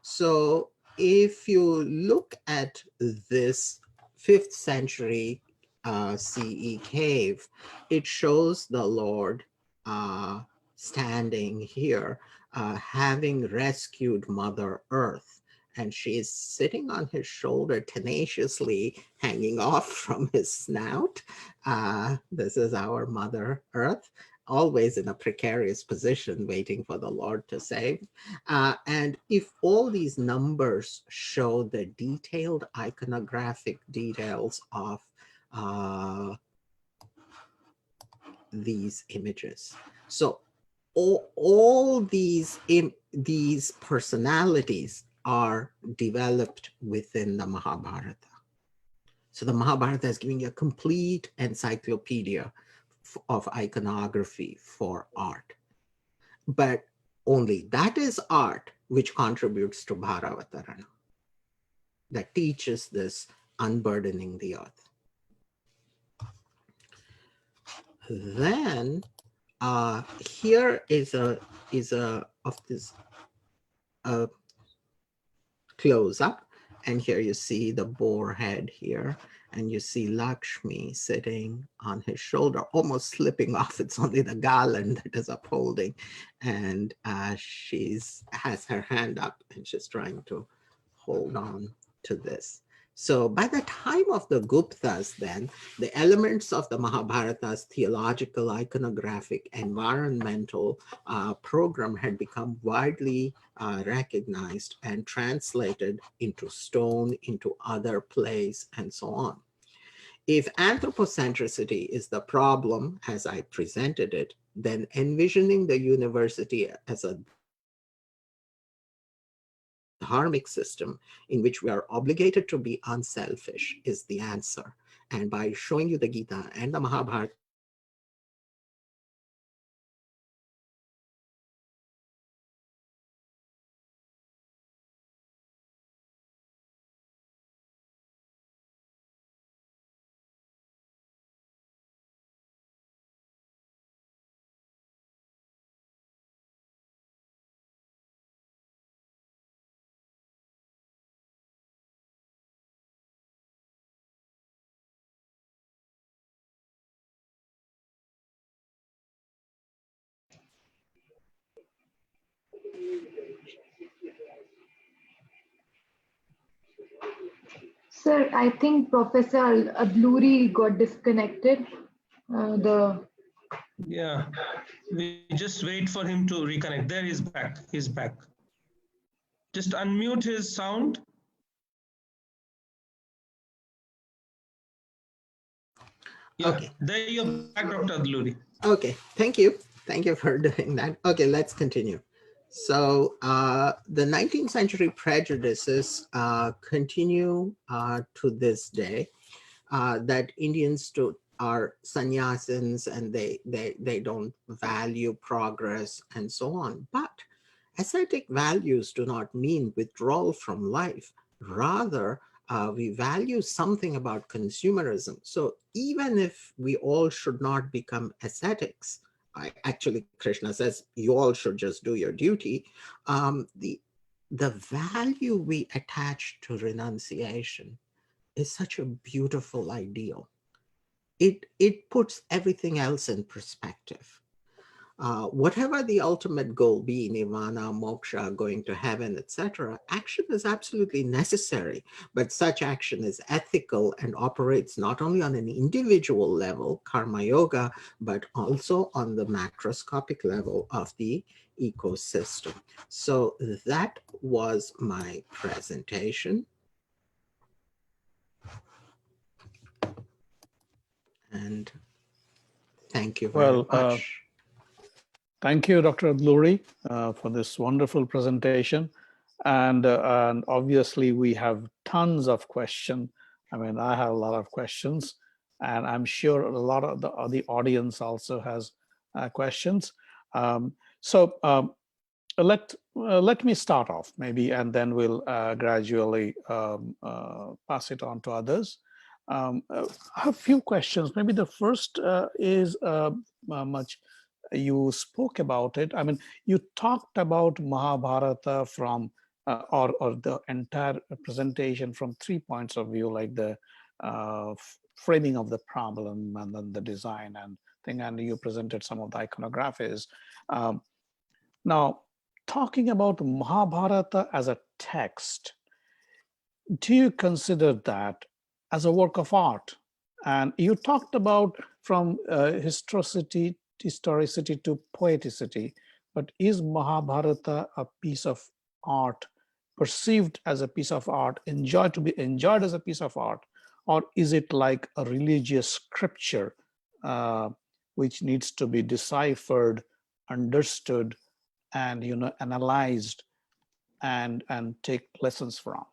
So if you look at this 5th century CE cave, it shows the Lord standing here, having rescued Mother Earth. And she is sitting on his shoulder, tenaciously hanging off from his snout. This is our Mother Earth, always in a precarious position, waiting for the Lord to save. And if all these numbers show the detailed iconographic details of these images. So all these personalities are developed within the Mahabharata. So the Mahabharata is giving a complete encyclopedia of iconography for art. But only that is art which contributes to Bharavatarana, that teaches this unburdening the earth. Then here is a of this close up, and here you see the boar head here, and you see Lakshmi sitting on his shoulder, almost slipping off. It's only the garland that is upholding, and she's has her hand up, and she's trying to hold on to this. So by the time of the Guptas, then, the elements of the Mahabharata's theological, iconographic, environmental program had become widely recognized and translated into stone, into other plays, and so on. If anthropocentricity is the problem, as I presented it, then envisioning the university as a dharmic system in which we are obligated to be unselfish is the answer. And by showing you the Gita and the Mahabharata, Sir, I think Professor Adluri got disconnected. Yeah, we just wait for him to reconnect. There he's back. He's back. Just unmute his sound. Yeah, Okay. there you're back, Dr. Adluri. Okay, thank you. Thank you for doing that. Okay, let's continue. So the 19th century prejudices continue to this day, that Indians are sannyasins and they don't value progress and so on. But ascetic values do not mean withdrawal from life. Rather, we value something about consumerism. So even if we all should not become ascetics, actually Krishna says you all should just do your duty, the value we attach to renunciation is such a beautiful ideal. It puts everything else in perspective. Whatever the ultimate goal be, nirvana, moksha, going to heaven, etc., action is absolutely necessary, but such action is ethical and operates not only on an individual level, karma yoga, but also on the macroscopic level of the ecosystem. So that was my presentation. And thank you very much. Thank you, Dr. Adluri, for this wonderful presentation. And obviously, we have tons of questions. I mean, I have a lot of questions, and I'm sure a lot of the audience also has questions. Let me start off maybe, and then we'll gradually pass it on to others. I have a few questions. Maybe the first is much you spoke about it. I mean, you talked about Mahabharata from or the entire presentation from 3 points of view, like the framing of the problem and then the design and thing, and you presented some of the iconographies. Now, talking about Mahabharata as a text, do you consider that as a work of art? And you talked about from historicity to poeticity, but is Mahabharata a piece of art, perceived as a piece of art, to be enjoyed as a piece of art, or is it like a religious scripture which needs to be deciphered, understood, and analyzed and take lessons from,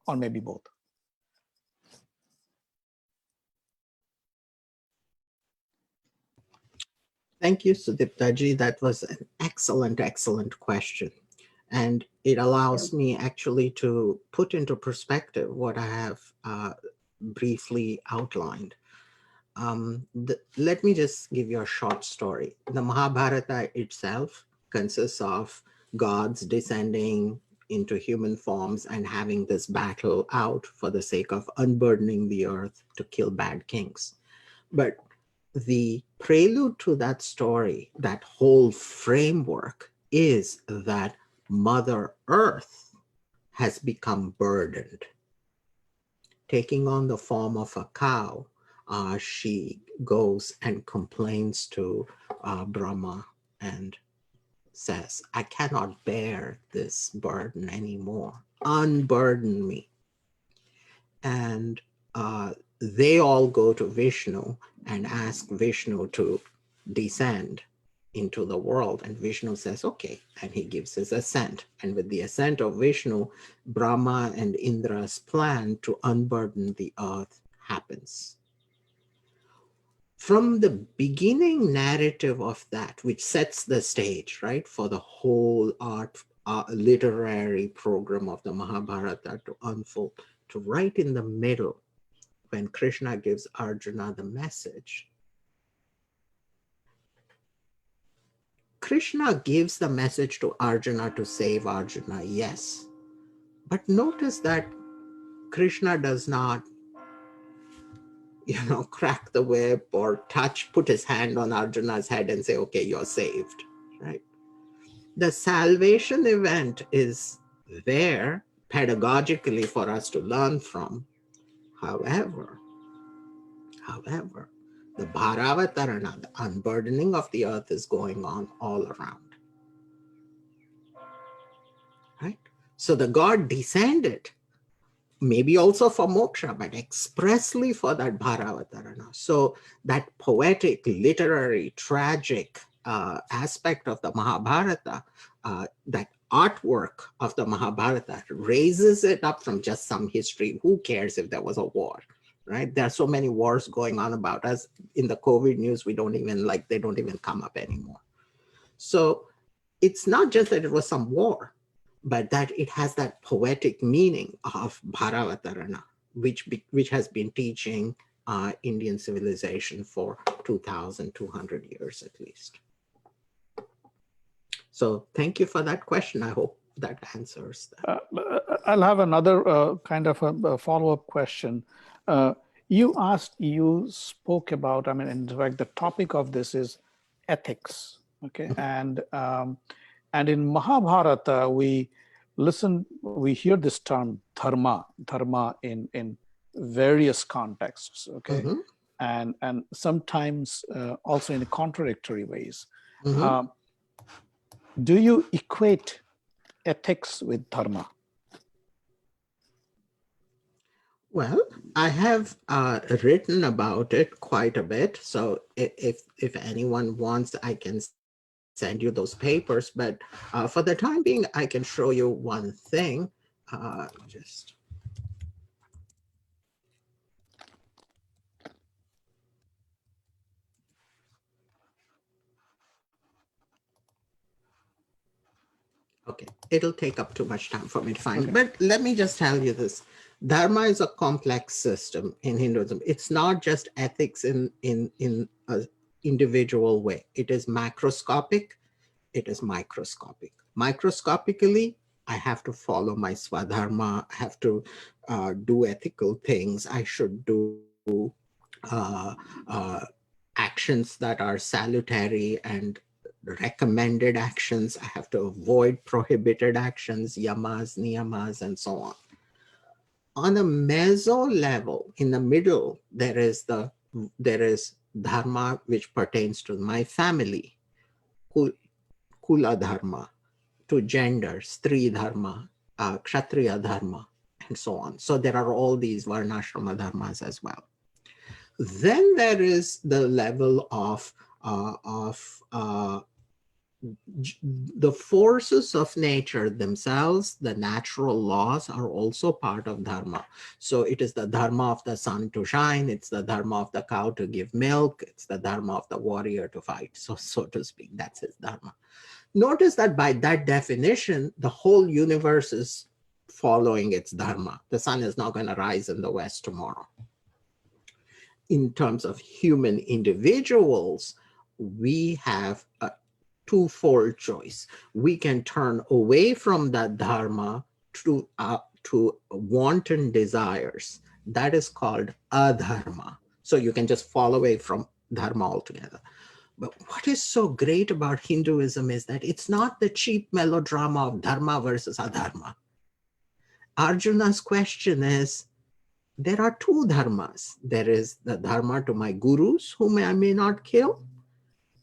or maybe both? Thank you, Sudipta ji. That was an excellent, excellent question. And it allows me actually to put into perspective what I have briefly outlined. Let me just give you a short story. The Mahabharata itself consists of gods descending into human forms and having this battle out for the sake of unburdening the earth to kill bad kings. But the prelude to that story, that whole framework, is that Mother Earth has become burdened. Taking on the form of a cow, she goes and complains to Brahma and says, I cannot bear this burden anymore. Unburden me. And they all go to Vishnu and ask Vishnu to descend into the world. And Vishnu says, okay. And he gives his assent. And with the assent of Vishnu, Brahma and Indra's plan to unburden the earth happens. From the beginning narrative of that, which sets the stage, right, for the whole art, literary program of the Mahabharata to unfold, to right in the middle, when Krishna gives Arjuna the message, Krishna gives the message to Arjuna to save Arjuna, yes. But notice that Krishna does not, crack the whip or put his hand on Arjuna's head and say, okay, you're saved, right? The salvation event is there pedagogically for us to learn from. However, the Bharavatarana, the unburdening of the earth, is going on all around. Right? So the God descended maybe also for moksha, but expressly for that Bharavatarana. So that poetic, literary, tragic aspect of the Mahabharata, that artwork of the Mahabharata raises it up from just some history. Who cares if there was a war, right? There are so many wars going on about us. In the COVID news, they don't even come up anymore. So it's not just that it was some war, but that it has that poetic meaning of Bharavatarana, which has been teaching Indian civilization for 2,200 years at least. So thank you for that question. I hope that answers that. I'll have another kind of a follow-up question. You spoke about, I mean, in fact, the topic of this is ethics, okay? And in Mahabharata, we hear this term dharma in various contexts, okay? Mm-hmm. And sometimes also in contradictory ways. Mm-hmm. Do you equate ethics with dharma? Well, I have written about it quite a bit. So if anyone wants, I can send you those papers. But for the time being, I can show you one thing. Okay, it'll take up too much time for me to find, but let me just tell you this. Dharma is a complex system in Hinduism. It's not just ethics in an individual way. It is macroscopic, it is microscopic. Microscopically, I have to follow my swadharma, I have to do ethical things. I should do actions that are salutary and recommended actions. I have to avoid prohibited actions, yamas, niyamas, and so on. On a meso level, in the middle, there is dharma which pertains to my family, kula dharma, to gender, stri dharma, kshatriya dharma, and so on. So there are all these varnashrama dharmas as well. Then there is the level of the forces of nature themselves. The natural laws are also part of dharma. So it is the dharma of the sun to shine, it's the dharma of the cow to give milk, it's the dharma of the warrior to fight, so to speak. That's his dharma. Notice that by that definition, the whole universe is following its dharma. The sun is not going to rise in the west tomorrow. In terms of human individuals, we have a twofold choice. We can turn away from that dharma to wanton desires. That is called adharma. So you can just fall away from dharma altogether. But what is so great about Hinduism is that it's not the cheap melodrama of dharma versus adharma. Arjuna's question is, there are two dharmas. There is the dharma to my gurus, whom I may not kill,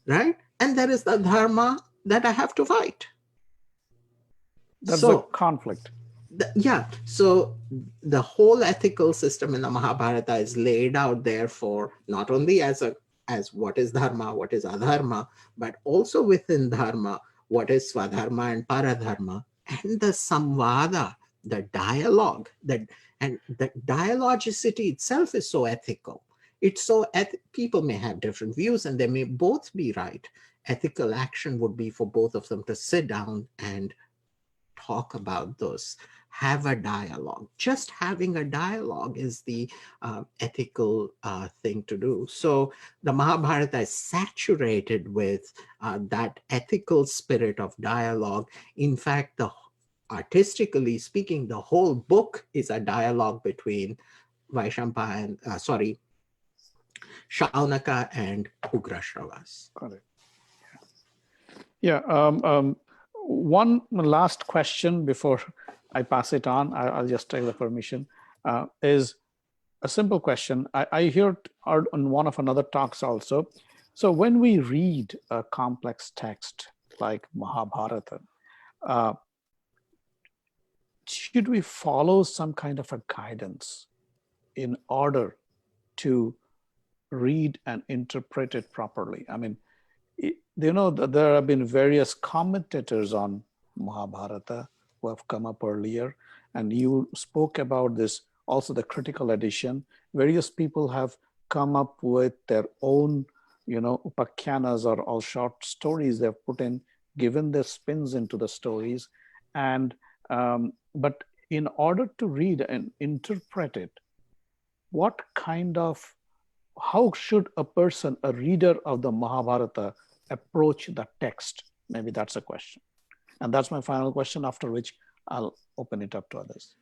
right? And there is the dharma that I have to fight. That's a conflict. So the whole ethical system in the Mahabharata is laid out there for not only as what is dharma, what is adharma, but also within dharma, what is swadharma and paradharma, and the samvada, the dialogue, and the dialogicity itself is so ethical. It's so people may have different views and they may both be right. Ethical action would be for both of them to sit down and talk about those, have a dialogue. Just having a dialogue is the ethical thing to do. So the Mahabharata is saturated with that ethical spirit of dialogue. In fact, artistically speaking, the whole book is a dialogue between Shaunaka and Ugrashravas. Got it. Yeah. One last question before I pass it on, I'll just take the permission, is a simple question. I heard on one of another talks also. So when we read a complex text like Mahabharata, should we follow some kind of a guidance in order to read and interpret it properly? I mean, there have been various commentators on Mahabharata who have come up earlier, and you spoke about this, also the critical edition. Various people have come up with their own, upakyanas or all short stories they've put in, given their spins into the stories. And but in order to read and interpret it, how should a reader of the Mahabharata approach the text? Maybe that's a question. And that's my final question, after which I'll open it up to others.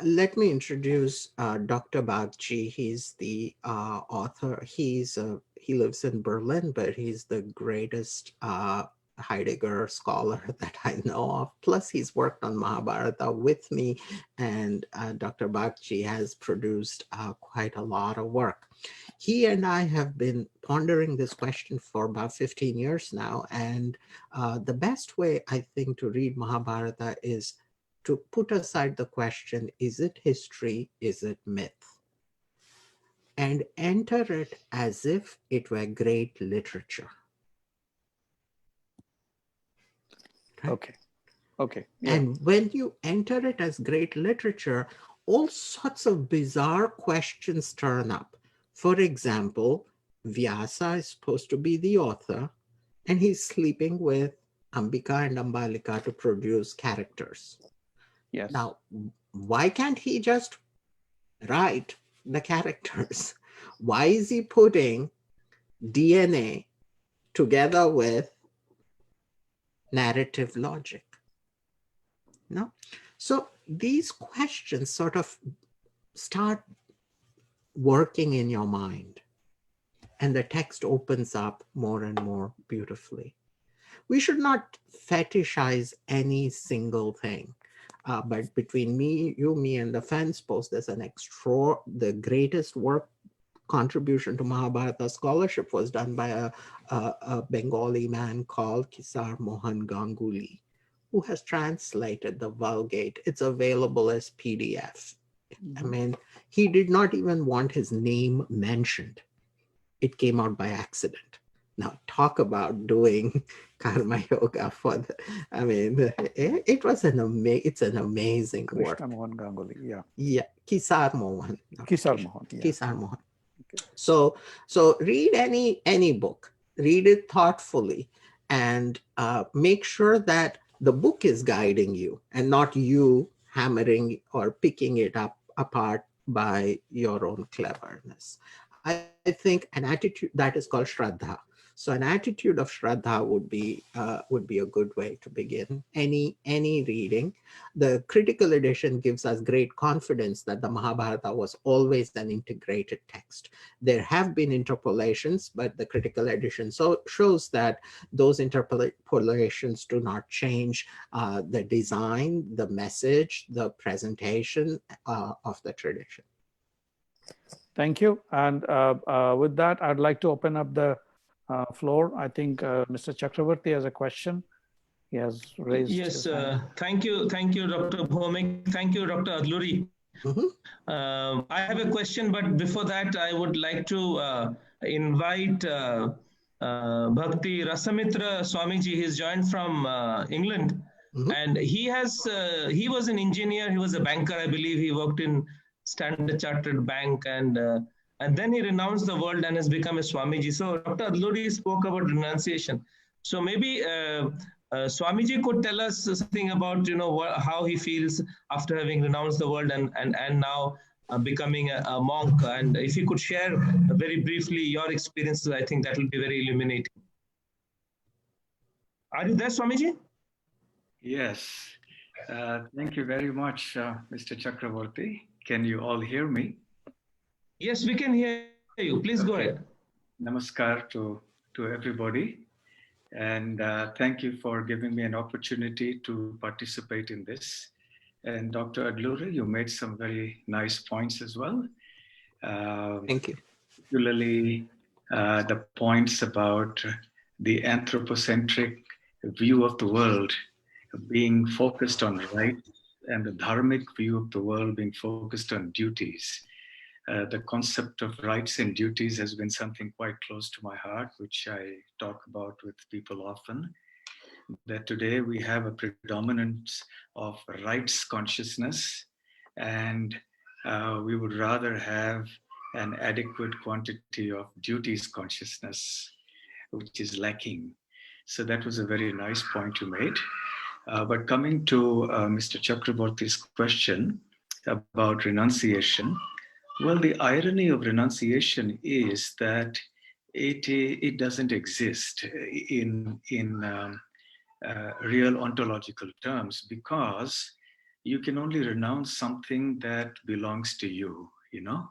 Let me introduce Dr. Bagchi. He's the author. He lives in Berlin, but he's the greatest Heidegger scholar that I know of. Plus, he's worked on Mahabharata with me, and Dr. Bagchi has produced quite a lot of work. He and I have been pondering this question for about 15 years now, and the best way, I think, to read Mahabharata is to put aside the question, is it history, is it myth? And enter it as if it were great literature. Okay. Yeah. And when you enter it as great literature, all sorts of bizarre questions turn up. For example, Vyasa is supposed to be the author, and he's sleeping with Ambika and Ambalika to produce characters. Yes. Now, why can't he just write the characters? Why is he putting DNA together with narrative logic? No? So these questions sort of start working in your mind, and the text opens up more and more beautifully. We should not fetishize any single thing. But between me, and the fence post, there's the greatest contribution to Mahabharata scholarship was done by a Bengali man called Kisar Mohan Ganguly, who has translated the Vulgate. It's available as PDF. I mean, he did not even want his name mentioned. It came out by accident. Now, talk about doing karma yoga for it was it's an amazing work. Krishna Mohan Ganguly, yeah. Yeah, Kisar Mohan. Kisar Mohan, yeah. Kisar Mohan. Okay. So read any book, read it thoughtfully, and make sure that the book is guiding you and not you hammering or picking it up apart by your own cleverness. I think an attitude that is called Shraddha. So an attitude of Shraddha would be a good way to begin any reading. The critical edition gives us great confidence that the Mahabharata was always an integrated text. There have been interpolations, but the critical edition shows that those interpolations do not change the design, the message, the presentation of the tradition. Thank you. And with that, I'd like to open up the floor. I think Mr. Chakravarti has a question. He has raised. Yes, thank you, Dr. Bhowmik. Thank you, Dr. Adluri. I have a question, but before that, I would like to invite Bhakti Rasamitra Swamiji. He's joined from England, and he was an engineer. He was a banker, I believe. He worked in Standard Chartered Bank, and then he renounced the world and has become a Swamiji. So Dr. Adluri spoke about renunciation. So maybe Swamiji could tell us something about how he feels after having renounced the world and now becoming a monk. And if you could share very briefly your experiences, I think that will be very illuminating. Are you there, Swamiji? Yes. Thank you very much, Mr. Chakravarti. Can you all hear me? Yes, we can hear you. Please go ahead. Namaskar to everybody. And thank you for giving me an opportunity to participate in this. And Dr. Adluri, you made some very nice points as well. Thank you. Particularly the points about the anthropocentric view of the world being focused on rights and the dharmic view of the world being focused on duties. The concept of rights and duties has been something quite close to my heart, which I talk about with people often. That today we have a predominance of rights consciousness, and we would rather have an adequate quantity of duties consciousness, which is lacking. So that was a very nice point you made. But coming to Mr. Chakraborty's question about renunciation, well, the irony of renunciation is that it doesn't exist in real ontological terms, because you can only renounce something that belongs to you, you know?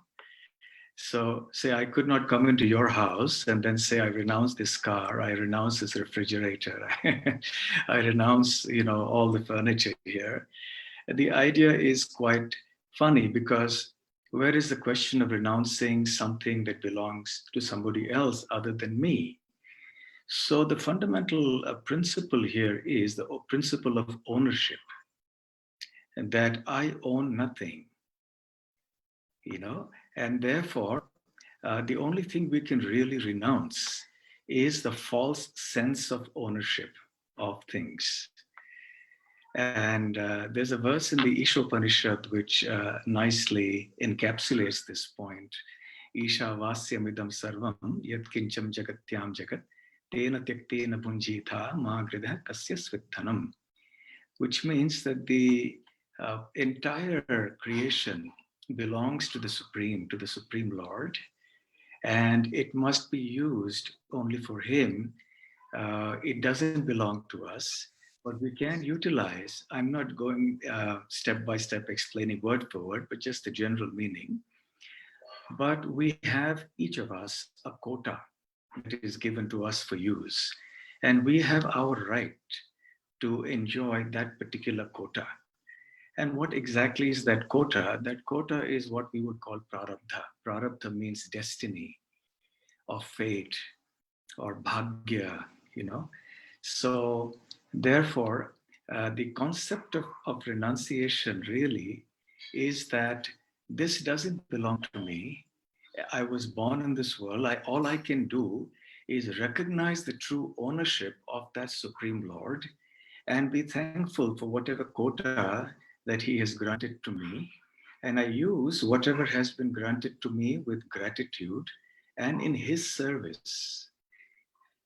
So say I could not come into your house and then say I renounce this car, I renounce this refrigerator, I renounce, you know, all the furniture here. The idea is quite funny, because where is the question of renouncing something that belongs to somebody else other than me? So the fundamental principle here is the principle of ownership, and that I own nothing, you know, and therefore the only thing we can really renounce is the false sense of ownership of things. And there's a verse in the Ishopanishad which nicely encapsulates this point. Isha vasyamidam sarvam yat kincham jagatyam jagat tena tyaktena punjitha magridha kasya svittanam, which means that the entire creation belongs to the Supreme Lord, and it must be used only for Him. It doesn't belong to us, but we can utilize. I'm not going step by step explaining word for word, but just the general meaning. But we have, each of us, a quota that is given to us for use, and we have our right to enjoy that particular quota. And what exactly is that quota? That quota is what we would call prarabdha. Prarabdha means destiny or fate or bhagya, you know. So therefore, the concept of renunciation really is that this doesn't belong to me. I was born in this world. All I can do is recognize the true ownership of that Supreme Lord and be thankful for whatever quota that He has granted to me. And I use whatever has been granted to me with gratitude and in His service.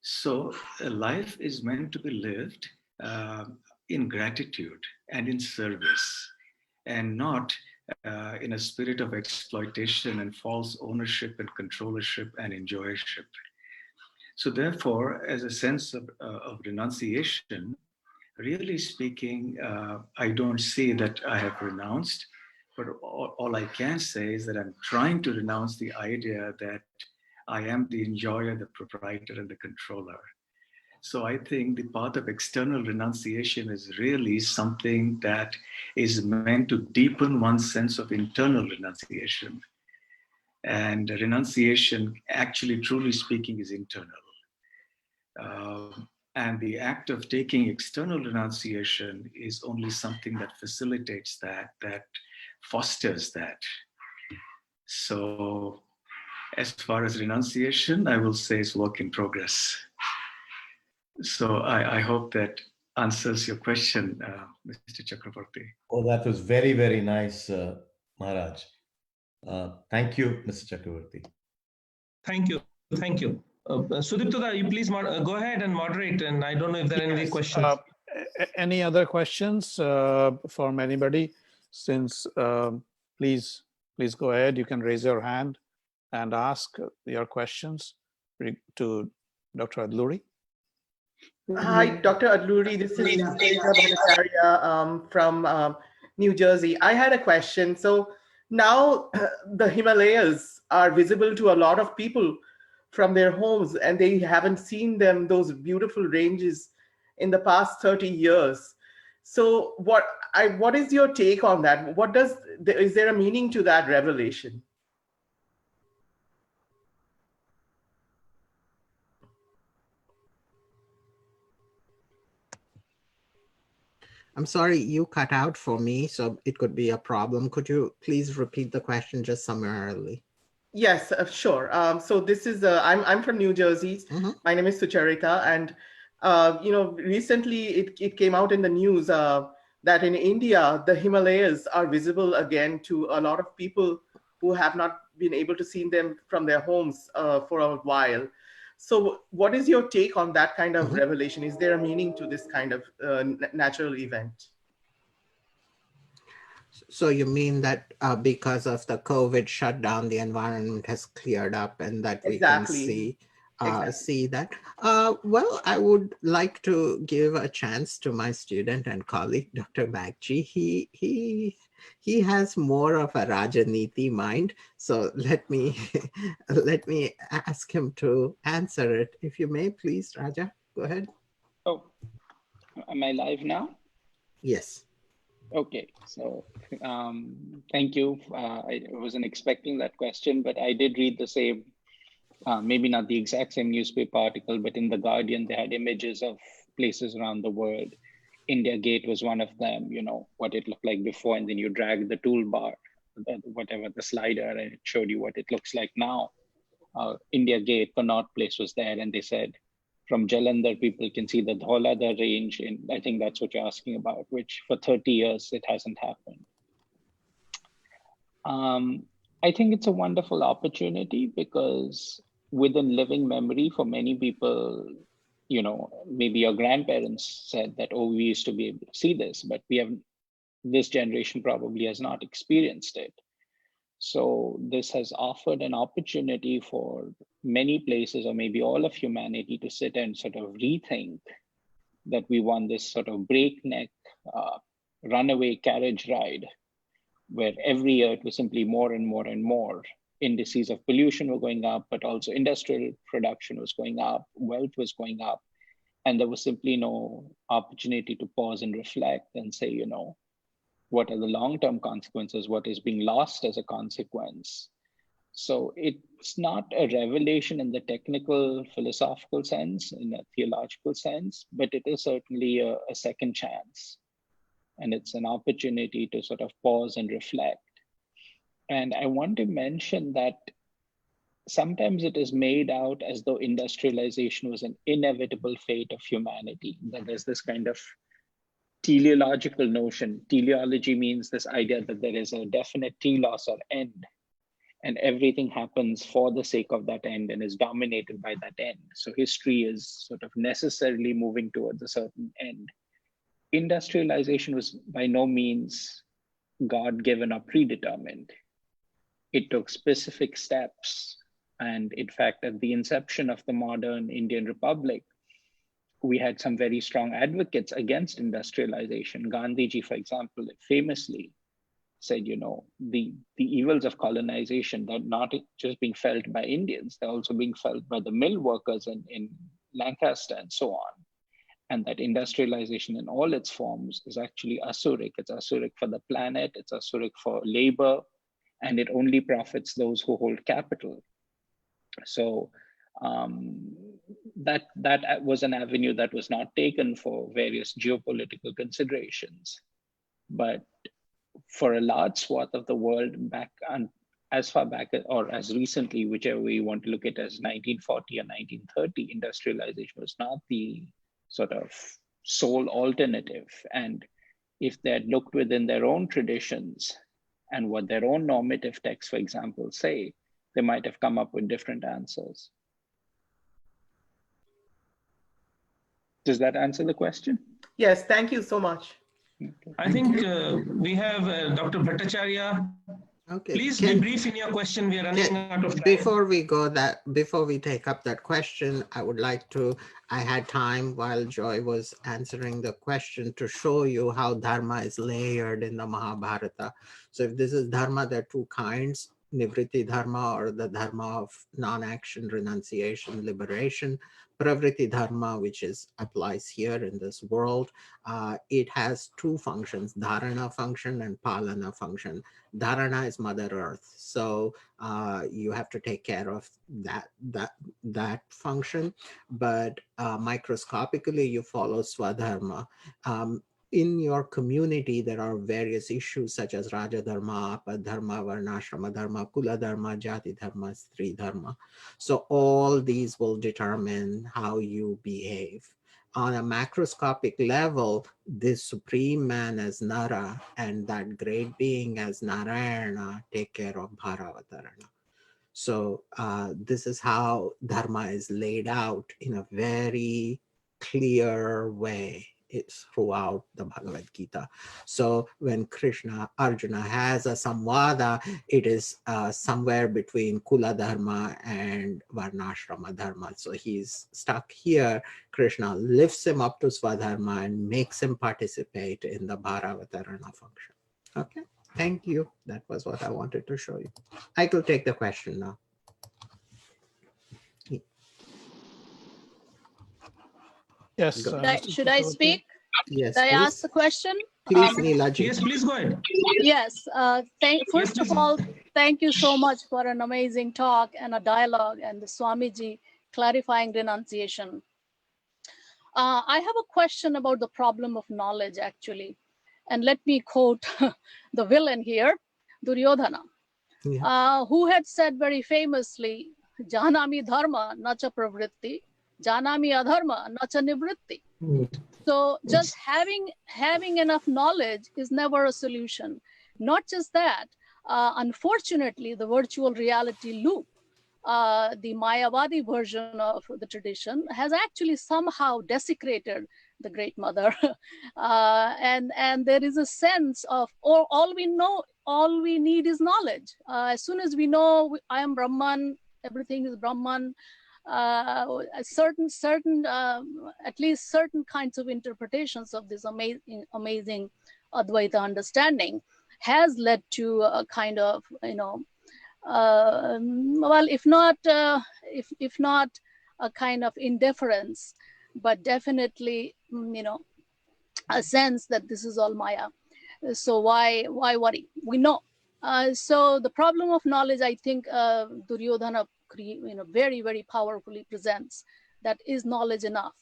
So life is meant to be lived in gratitude and in service, and not in a spirit of exploitation and false ownership and controllership and enjoyership. So therefore, as a sense of renunciation, really speaking, I don't see that I have renounced, but all I can say is that I'm trying to renounce the idea that I am the enjoyer, the proprietor, and the controller. So I think the path of external renunciation is really something that is meant to deepen one's sense of internal renunciation. And renunciation, actually, truly speaking, is internal. And the act of taking external renunciation is only something that facilitates that fosters that. So as far as renunciation, I will say it's work in progress. So I hope that answers your question, Mr. Chakraborty. Oh, that was very, very nice, Maharaj. Thank you, Mr. Chakraborty. Thank you. Thank you. Sudipta, you please go ahead and moderate. And I don't know if there are any questions. Any other questions from anybody? Since please go ahead. You can raise your hand and ask your questions to Dr. Adluri. Hi, Dr. Adluri. This is Sudipta Bhattacharya from New Jersey. I had a question. So now the Himalayas are visible to a lot of people from their homes, and they haven't seen them, those beautiful ranges, in the past 30 years. So what is your take on that? Is there a meaning to that revelation? I'm sorry, you cut out for me, so it could be a problem. Could you please repeat the question just summarily? Yes, sure. So this is I'm from New Jersey. My name is Sucharita, and recently it came out in the news that in India the Himalayas are visible again to a lot of people who have not been able to see them from their homes for a while. So, what is your take on that kind of revelation? Is there a meaning to this kind of natural event? So you mean that because of the COVID shutdown, the environment has cleared up and that we can see that? Well, I would like to give a chance to my student and colleague, Dr. Bagchi. He has more of a Rajaniti mind. So let me let me ask him to answer it. If you may, please, Raja, go ahead. Oh, am I live now? Yes. Okay, so thank you. I wasn't expecting that question, but I did read the same, maybe not the exact same newspaper article, but in The Guardian, they had images of places around the world. India Gate was one of them, what it looked like before, and then you drag the toolbar, whatever, the slider, and it showed you what it looks like now. India Gate, Connaught Place was there, and they said, from Jalandhar, people can see the Dholadhar range, and I think that's what you're asking about, which for 30 years, it hasn't happened. I think it's a wonderful opportunity because within living memory for many people, maybe your grandparents said that, oh, we used to be able to see this, but this generation probably has not experienced it. So this has offered an opportunity for many places, or maybe all of humanity, to sit and sort of rethink that we want this sort of breakneck runaway carriage ride, where every year it was simply more and more and more. Indices of pollution were going up, but also industrial production was going up, wealth was going up, and there was simply no opportunity to pause and reflect and say, what are the long-term consequences? What is being lost as a consequence? So it's not a revelation in the technical, philosophical sense, in a theological sense, but it is certainly a second chance. And it's an opportunity to sort of pause and reflect. And I want to mention that sometimes it is made out as though industrialization was an inevitable fate of humanity, that there's this kind of teleological notion. Teleology means this idea that there is a definite telos or end, and everything happens for the sake of that end and is dominated by that end. So history is sort of necessarily moving towards a certain end. Industrialization was by no means God-given or predetermined. It took specific steps. And in fact, at the inception of the modern Indian Republic, we had some very strong advocates against industrialization. Gandhiji, for example, famously said, the evils of colonization, they're not just being felt by Indians, they're also being felt by the mill workers in Lancaster and so on. And that industrialization in all its forms is actually asuric. It's asuric for the planet, it's asuric for labor, and it only profits those who hold capital. So that was an avenue that was not taken for various geopolitical considerations. But for a large swath of the world, back as far back or as recently, whichever way you want to look at it, as 1940 or 1930, industrialization was not the sort of sole alternative. And if they had looked within their own traditions and what their own normative texts, for example, say, they might have come up with different answers. Does that answer the question? Yes, thank you so much. I think we have Dr. Bhattacharya. Okay. Please be brief in your question. We are running out of time. Before we take up that question, I had time while Joy was answering the question to show you how dharma is layered in the Mahabharata. So if this is dharma, there are two kinds: Nivritti dharma, or the dharma of non-action, renunciation, liberation. Pravritti dharma, which applies here in this world, it has two functions: dharana function and palana function. Dharana is Mother Earth, so you have to take care of that function. But microscopically, you follow Swadharma. in your community, there are various issues such as Raja Dharma, Apadharma, Varnashrama Dharma, Kula Dharma, Jati Dharma, Stri Dharma. So all these will determine how you behave. On a macroscopic level, this supreme man as Nara and that great being as Narayana take care of Bharavatarana. So this is how Dharma is laid out in a very clear way. It's throughout the Bhagavad Gita. So when Arjuna has a samvada, it is somewhere between Kula Dharma and Varnashrama Dharma. So he's stuck here. Krishna lifts him up to Swadharma and makes him participate in the Bharavatarana function. Okay, thank you. That was what I wanted to show you. I could take the question now. Yes. Should I speak? Yes. Should I Please. ask the question? Please, Neelaji. Yes, please go ahead. Yes. First of all, thank you so much for an amazing talk and a dialogue and the Swamiji clarifying renunciation. I have a question about the problem of knowledge, actually. And let me quote the villain here, Duryodhana, who had said very famously, Janami dharma nacha pravritti, Janami adharma nacha nivritti. So just having enough knowledge is never a solution. Not just that, unfortunately, the virtual reality loop, the Mayavadi version of the tradition, has actually somehow desecrated the Great Mother. And there is a sense of, all we know, all we need is knowledge. As soon as we know I am Brahman, everything is Brahman, at least certain kinds of interpretations of this amazing Advaita understanding has led to a kind of, well, if not a kind of indifference, but definitely, a sense that this is all Maya. So why worry? We know. So the problem of knowledge, I think, Duryodhana very, very powerfully presents, that is knowledge enough,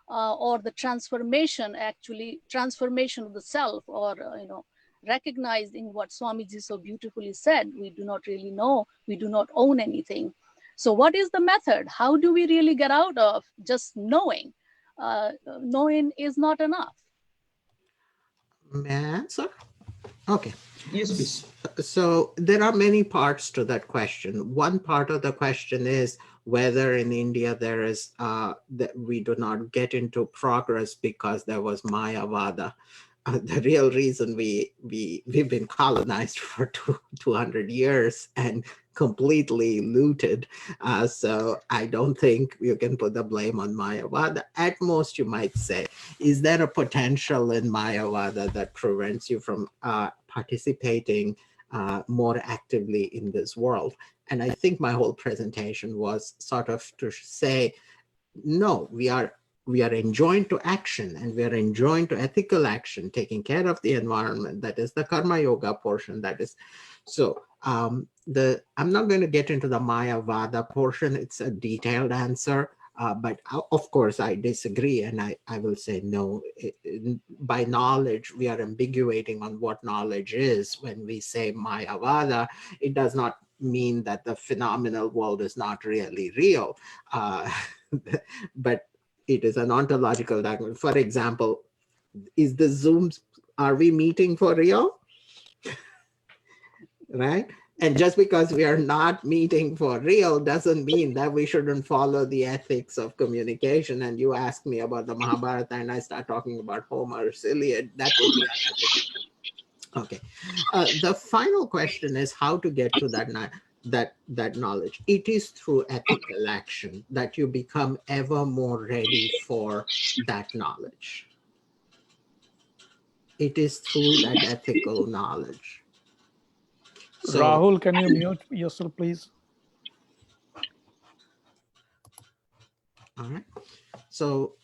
or the transformation of the self, or recognizing what Swamiji so beautifully said, we do not really know, we do not own anything. So what is the method? How do we really get out of just knowing? Knowing is not enough. May I answer? Okay. Yes, please. So there are many parts to that question. One part of the question is whether in India there is, that we do not get into progress because there was Mayavada. The real reason we've been colonized for 200 years and completely looted. So I don't think you can put the blame on Mayavada. At most, you might say, is there a potential in Mayavada that prevents you from participating more actively in this world? And I think my whole presentation was sort of to say, no, we are enjoined to action, and we are enjoined to ethical action, taking care of the environment. That is the karma yoga portion. That is, so I'm not going to get into the Mayavada portion. It's a detailed answer, but of course I disagree, and I will say no. By knowledge, we are ambiguating on what knowledge is. When we say Mayavada, it does not mean that the phenomenal world is not really real, but it is an ontological document. For example, is the Zooms, are we meeting for real? Right? And just because we are not meeting for real doesn't mean that we shouldn't follow the ethics of communication. And you ask me about the Mahabharata and I start talking about Homer's Iliad, that would be unethical. Okay. The final question is how to get to that knowledge. It is through ethical action that you become ever more ready for that knowledge. It is through that ethical knowledge. So, Rahul, can you mute yourself, please? All right. So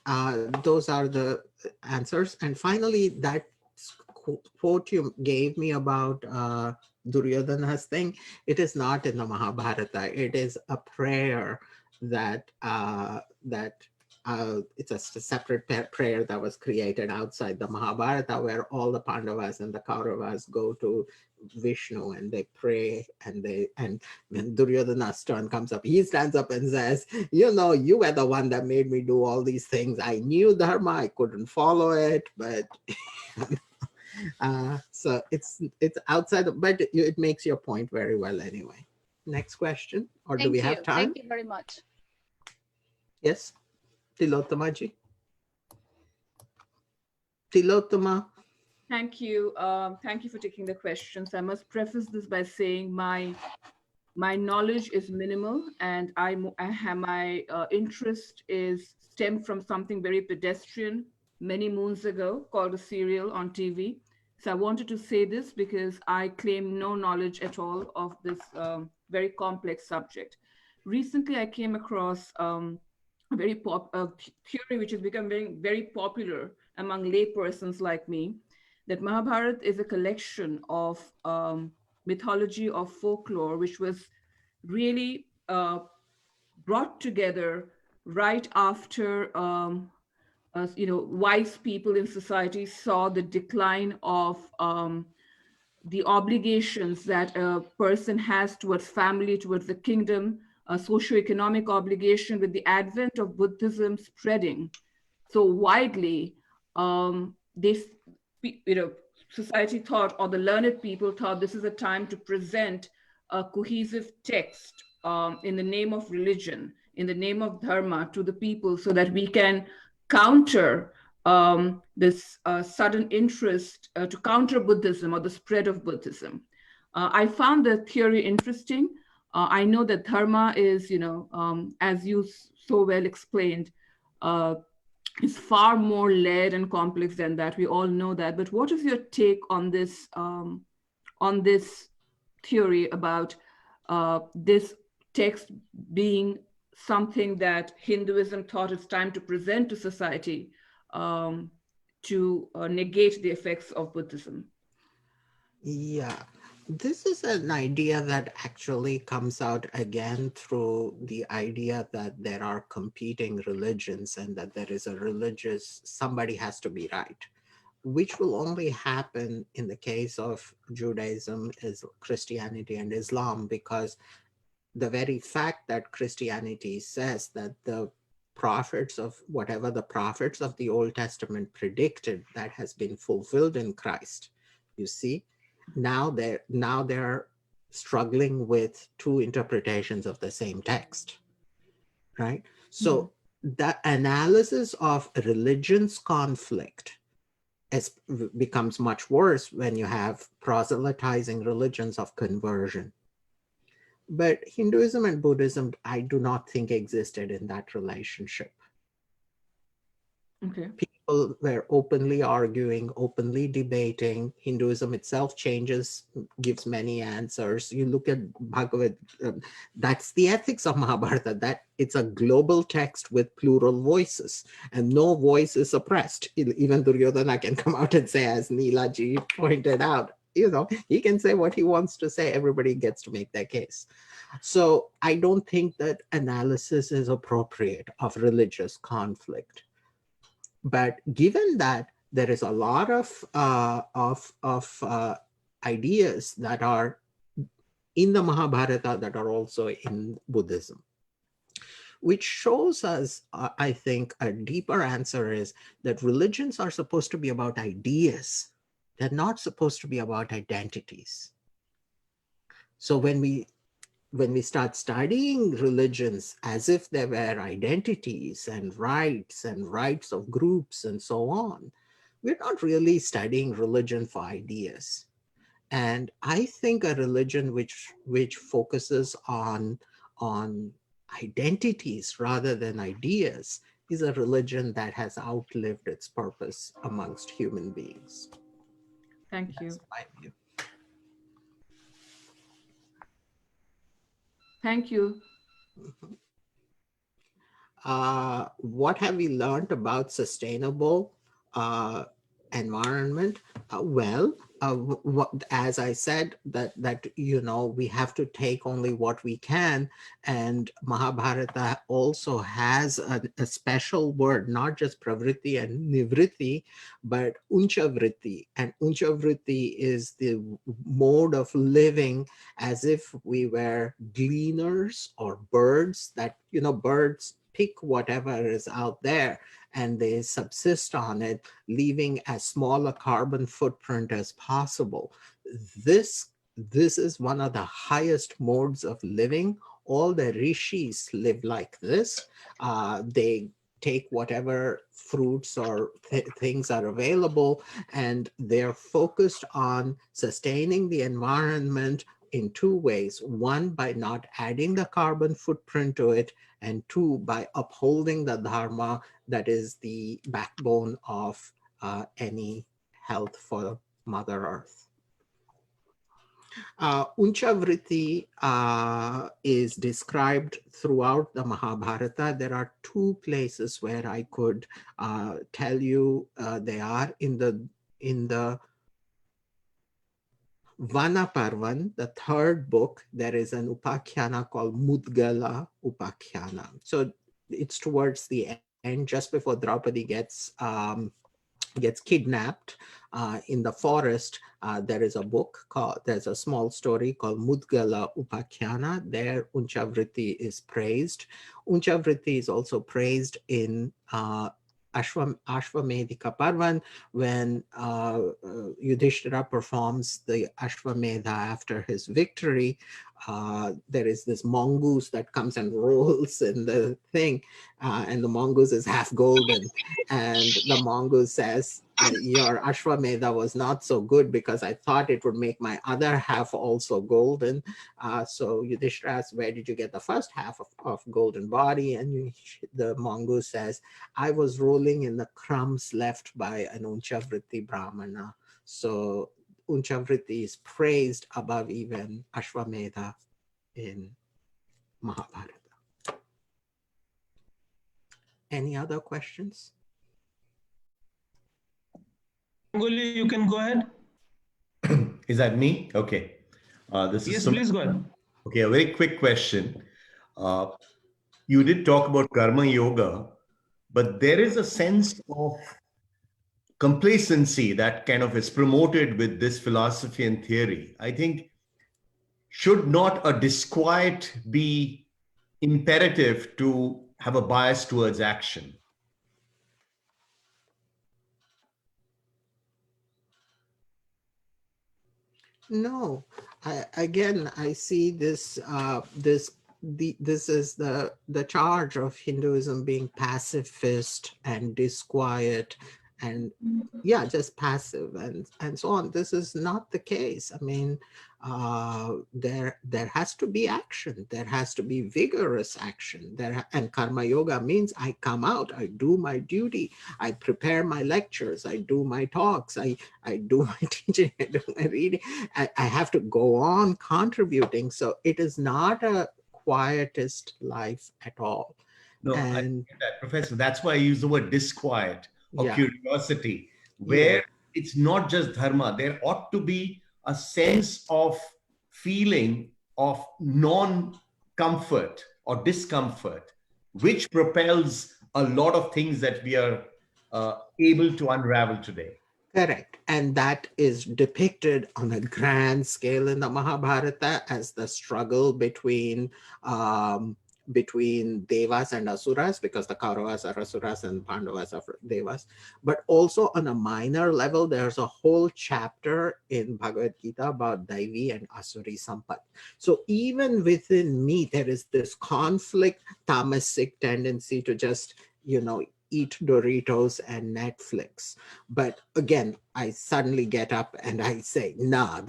those are the answers. And finally, that quote you gave me about Duryodhana's thing, it is not in the Mahabharata. It is a prayer that it's a separate prayer that was created outside the Mahabharata, where all the Pandavas and the Kauravas go to Vishnu and they pray, and when Duryodhana's turn comes up, he stands up and says, you know, you were the one that made me do all these things. I knew dharma, I couldn't follow it, but so it's outside, but it makes your point very well anyway. Next question, or do we have time? Thank you very much. Yes, Tilottamaji. Tilottama. Thank you. Thank you for taking the questions. I must preface this by saying my knowledge is minimal, and my interest is stemmed from something very pedestrian many moons ago called a serial on TV. So I wanted to say this because I claim no knowledge at all of this very complex subject. Recently, I came across a theory which has become very, very popular among laypersons like me, that Mahabharata is a collection of mythology, of folklore, which was really brought together right after wise people in society saw the decline of the obligations that a person has towards family, towards the kingdom, a socioeconomic obligation with the advent of Buddhism spreading so widely. Society thought, or the learned people thought, this is a time to present a cohesive text in the name of religion, in the name of dharma to the people, so that we can counter this sudden interest to counter Buddhism or the spread of Buddhism. I found the theory interesting. I know that dharma is, as you so well explained, is far more layered and complex than that. We all know that. But what is your take on this theory about this text being something that Hinduism thought it's time to present to society to negate the effects of Buddhism? Yeah, this is an idea that actually comes out again through the idea that there are competing religions and that there is somebody has to be right, which will only happen in the case of Judaism, Christianity, and Islam, because the very fact that Christianity says that the prophets of whatever the prophets of the Old Testament predicted, that has been fulfilled in Christ. You see, now they're struggling with two interpretations of the same text, right? So the analysis of religion's conflict becomes much worse when you have proselytizing religions of conversion. But Hinduism and Buddhism, I do not think existed in that relationship. Okay. People were openly arguing, openly debating. Hinduism itself changes, gives many answers. You look at Bhagavad, that's the ethics of Mahabharata, that it's a global text with plural voices and no voice is suppressed. Even Duryodhana can come out and say, as Neelaji pointed out, he can say what he wants to say. Everybody gets to make their case. So I don't think that analysis is appropriate of religious conflict. But given that there is a lot of ideas that are in the Mahabharata that are also in Buddhism, which shows us, I think, a deeper answer is that religions are supposed to be about ideas. They're not supposed to be about identities. So when we start studying religions as if they were identities and rights of groups and so on, we're not really studying religion for ideas. And I think a religion which focuses on identities rather than ideas is a religion that has outlived its purpose amongst human beings. Thank you. That's my view. Thank you. What have we learned about sustainable environment? Well, as I said, that we have to take only what we can, and Mahabharata also has a special word, not just pravritti and nivritti, but unchavritti, and unchavritti is the mode of living as if we were gleaners or birds. That birds pick whatever is out there and they subsist on it, leaving as small a carbon footprint as possible. This is one of the highest modes of living. All the rishis live like this. They take whatever fruits or things are available, and they're focused on sustaining the environment in two ways. One, by not adding the carbon footprint to it, and two, by upholding the dharma that is the backbone of any health for Mother Earth. Unchavritti is described throughout the Mahabharata. There are two places where I could tell you they are in the Vana Parvan, the third book. There is an upakhyana called Mudgala Upakhyana. So it's towards the end, just before Draupadi gets kidnapped in the forest. There is a book there's a small story called Mudgala Upakhyana. There Unchavritti is praised. Unchavritti is also praised in Ashvamedhika Parvan, when Yudhishthira performs the Ashvamedha after his victory. There is this mongoose that comes and rolls in the thing, and the mongoose is half golden. And the mongoose says, your Ashvamedha was not so good because I thought it would make my other half also golden. So Yudhishthira asks, where did you get the first half of golden body? And the mongoose says, I was rolling in the crumbs left by an Unchavritti Brahmana. So Unchavritti is praised above even Ashvamedha in Mahabharata. Any other questions? Ganguli, you can go ahead. Is that me? Okay. This is yes, please go ahead. Okay, a very quick question. You did talk about karma yoga, but there is a sense of complacency that kind of is promoted with this philosophy and theory. I think, should not a disquiet be imperative to have a bias towards action? No, I see this. This is the charge of Hinduism being pacifist and disquiet, and just passive and so on. This is not the case. I mean, there has to be action. There has to be vigorous action. And karma yoga means I come out, I do my duty, I prepare my lectures, I do my talks, I do my teaching, I do my reading. I have to go on contributing. So it is not a quietist life at all. No, I get that, Professor. That's why I use the word disquiet or curiosity, where it's not just dharma. There ought to be a sense of feeling of non-comfort or discomfort, which propels a lot of things that we are able to unravel today. Correct. And that is depicted on a grand scale in the Mahabharata as the struggle between Devas and Asuras, because the Kauravas are Asuras and Pandavas are Devas. But also on a minor level, there's a whole chapter in Bhagavad Gita about Daivi and Asuri Sampat. So even within me, there is this conflict, tamasic tendency to just, eat Doritos and Netflix. But again, I suddenly get up and I say, nah,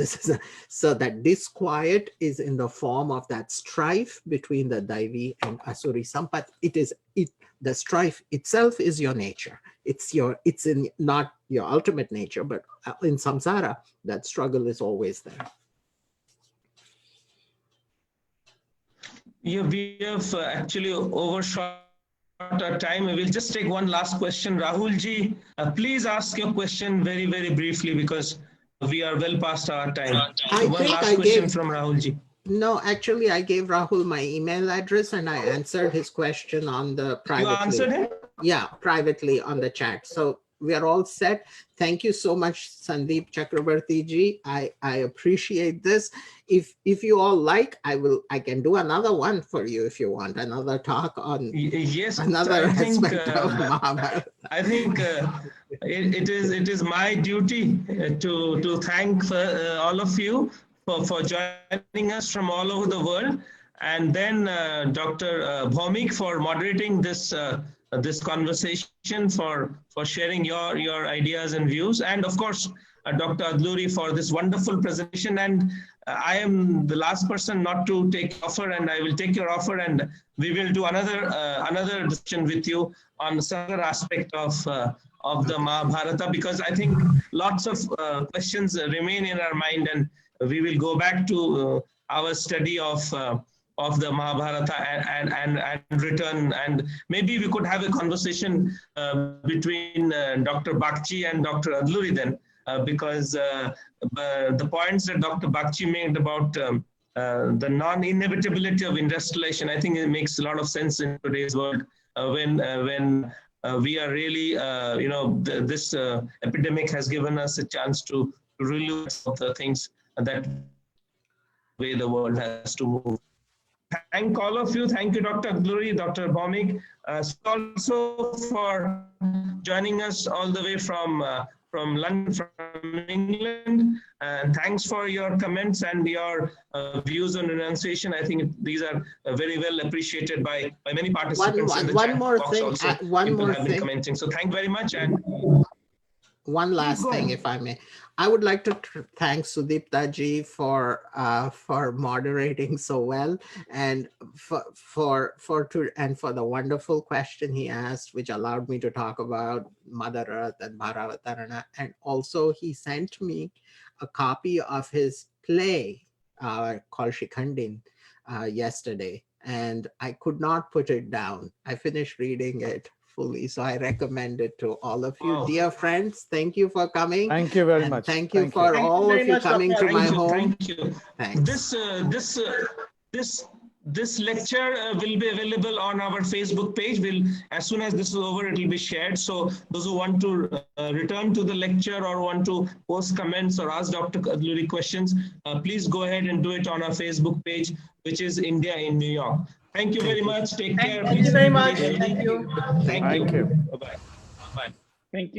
so that disquiet is in the form of that strife between the Daivi and Asuri Sampat. The strife itself is your nature. It's not your ultimate nature, but in samsara, that struggle is always there. Yeah, we have actually overshot our time. We will just take one last question. Rahul ji, please ask your question very, very briefly, because we are well past our time. I One think last I question gave- from Rahulji. No, actually, I gave Rahul my email address and I answered his question on the privately. You answered him? Yeah, privately on the chat. So we are all set. Thank you so much, Sandeep Chakrabarti ji. I appreciate this. If you all like, I can do another one for you if you want, another talk on yes, another I think, aspect of Mahabharata. I think it is my duty to thank all of you for joining us from all over the world, and then Dr. Bhowmik for moderating this this conversation, for sharing your ideas and views, and of course Dr. Adluri for this wonderful presentation. And I am the last person not to take offer, and I will take your offer, and we will do another discussion with you on some other aspect of the Mahabharata, because I think lots of questions remain in our mind, and we will go back to our study of the Mahabharata and return, and maybe we could have a conversation between Dr. Bakchi and Dr. Adluri then, because the points that Dr. Bakchi made about the non-inevitability of industrialization, I think it makes a lot of sense in today's world when we are really, this epidemic has given us a chance to really look at the things that way the world has to move. Thank all of you. Thank you, Dr. Adluri, Dr. Bhowmik, also for joining us all the way from London, from England. And thanks for your comments and your views on renunciation. I think these are very well appreciated by many participants. One more thing. Commenting. So thank you very much. And one last thing, if I may. I would like to thank Sudipta ji for moderating so well, and for the wonderful question he asked, which allowed me to talk about Mother Earth and Bharatarana. And also he sent me a copy of his play called Shikhandin yesterday, and I could not put it down. I finished reading it fully, so I recommend it to all of you. Dear friends, thank you for coming. Thank you very much. Thank you for all of you coming to my home. Thank you. Thanks. This lecture will be available on our Facebook page. As soon as this is over, it will be shared. So those who want to return to the lecture or want to post comments or ask Dr. Adluri questions, please go ahead and do it on our Facebook page, which is India in New York. Thank you very much. Take care. Thank you very much. Thank you. Thank you. Thank you. Bye-bye. Bye. Thank you.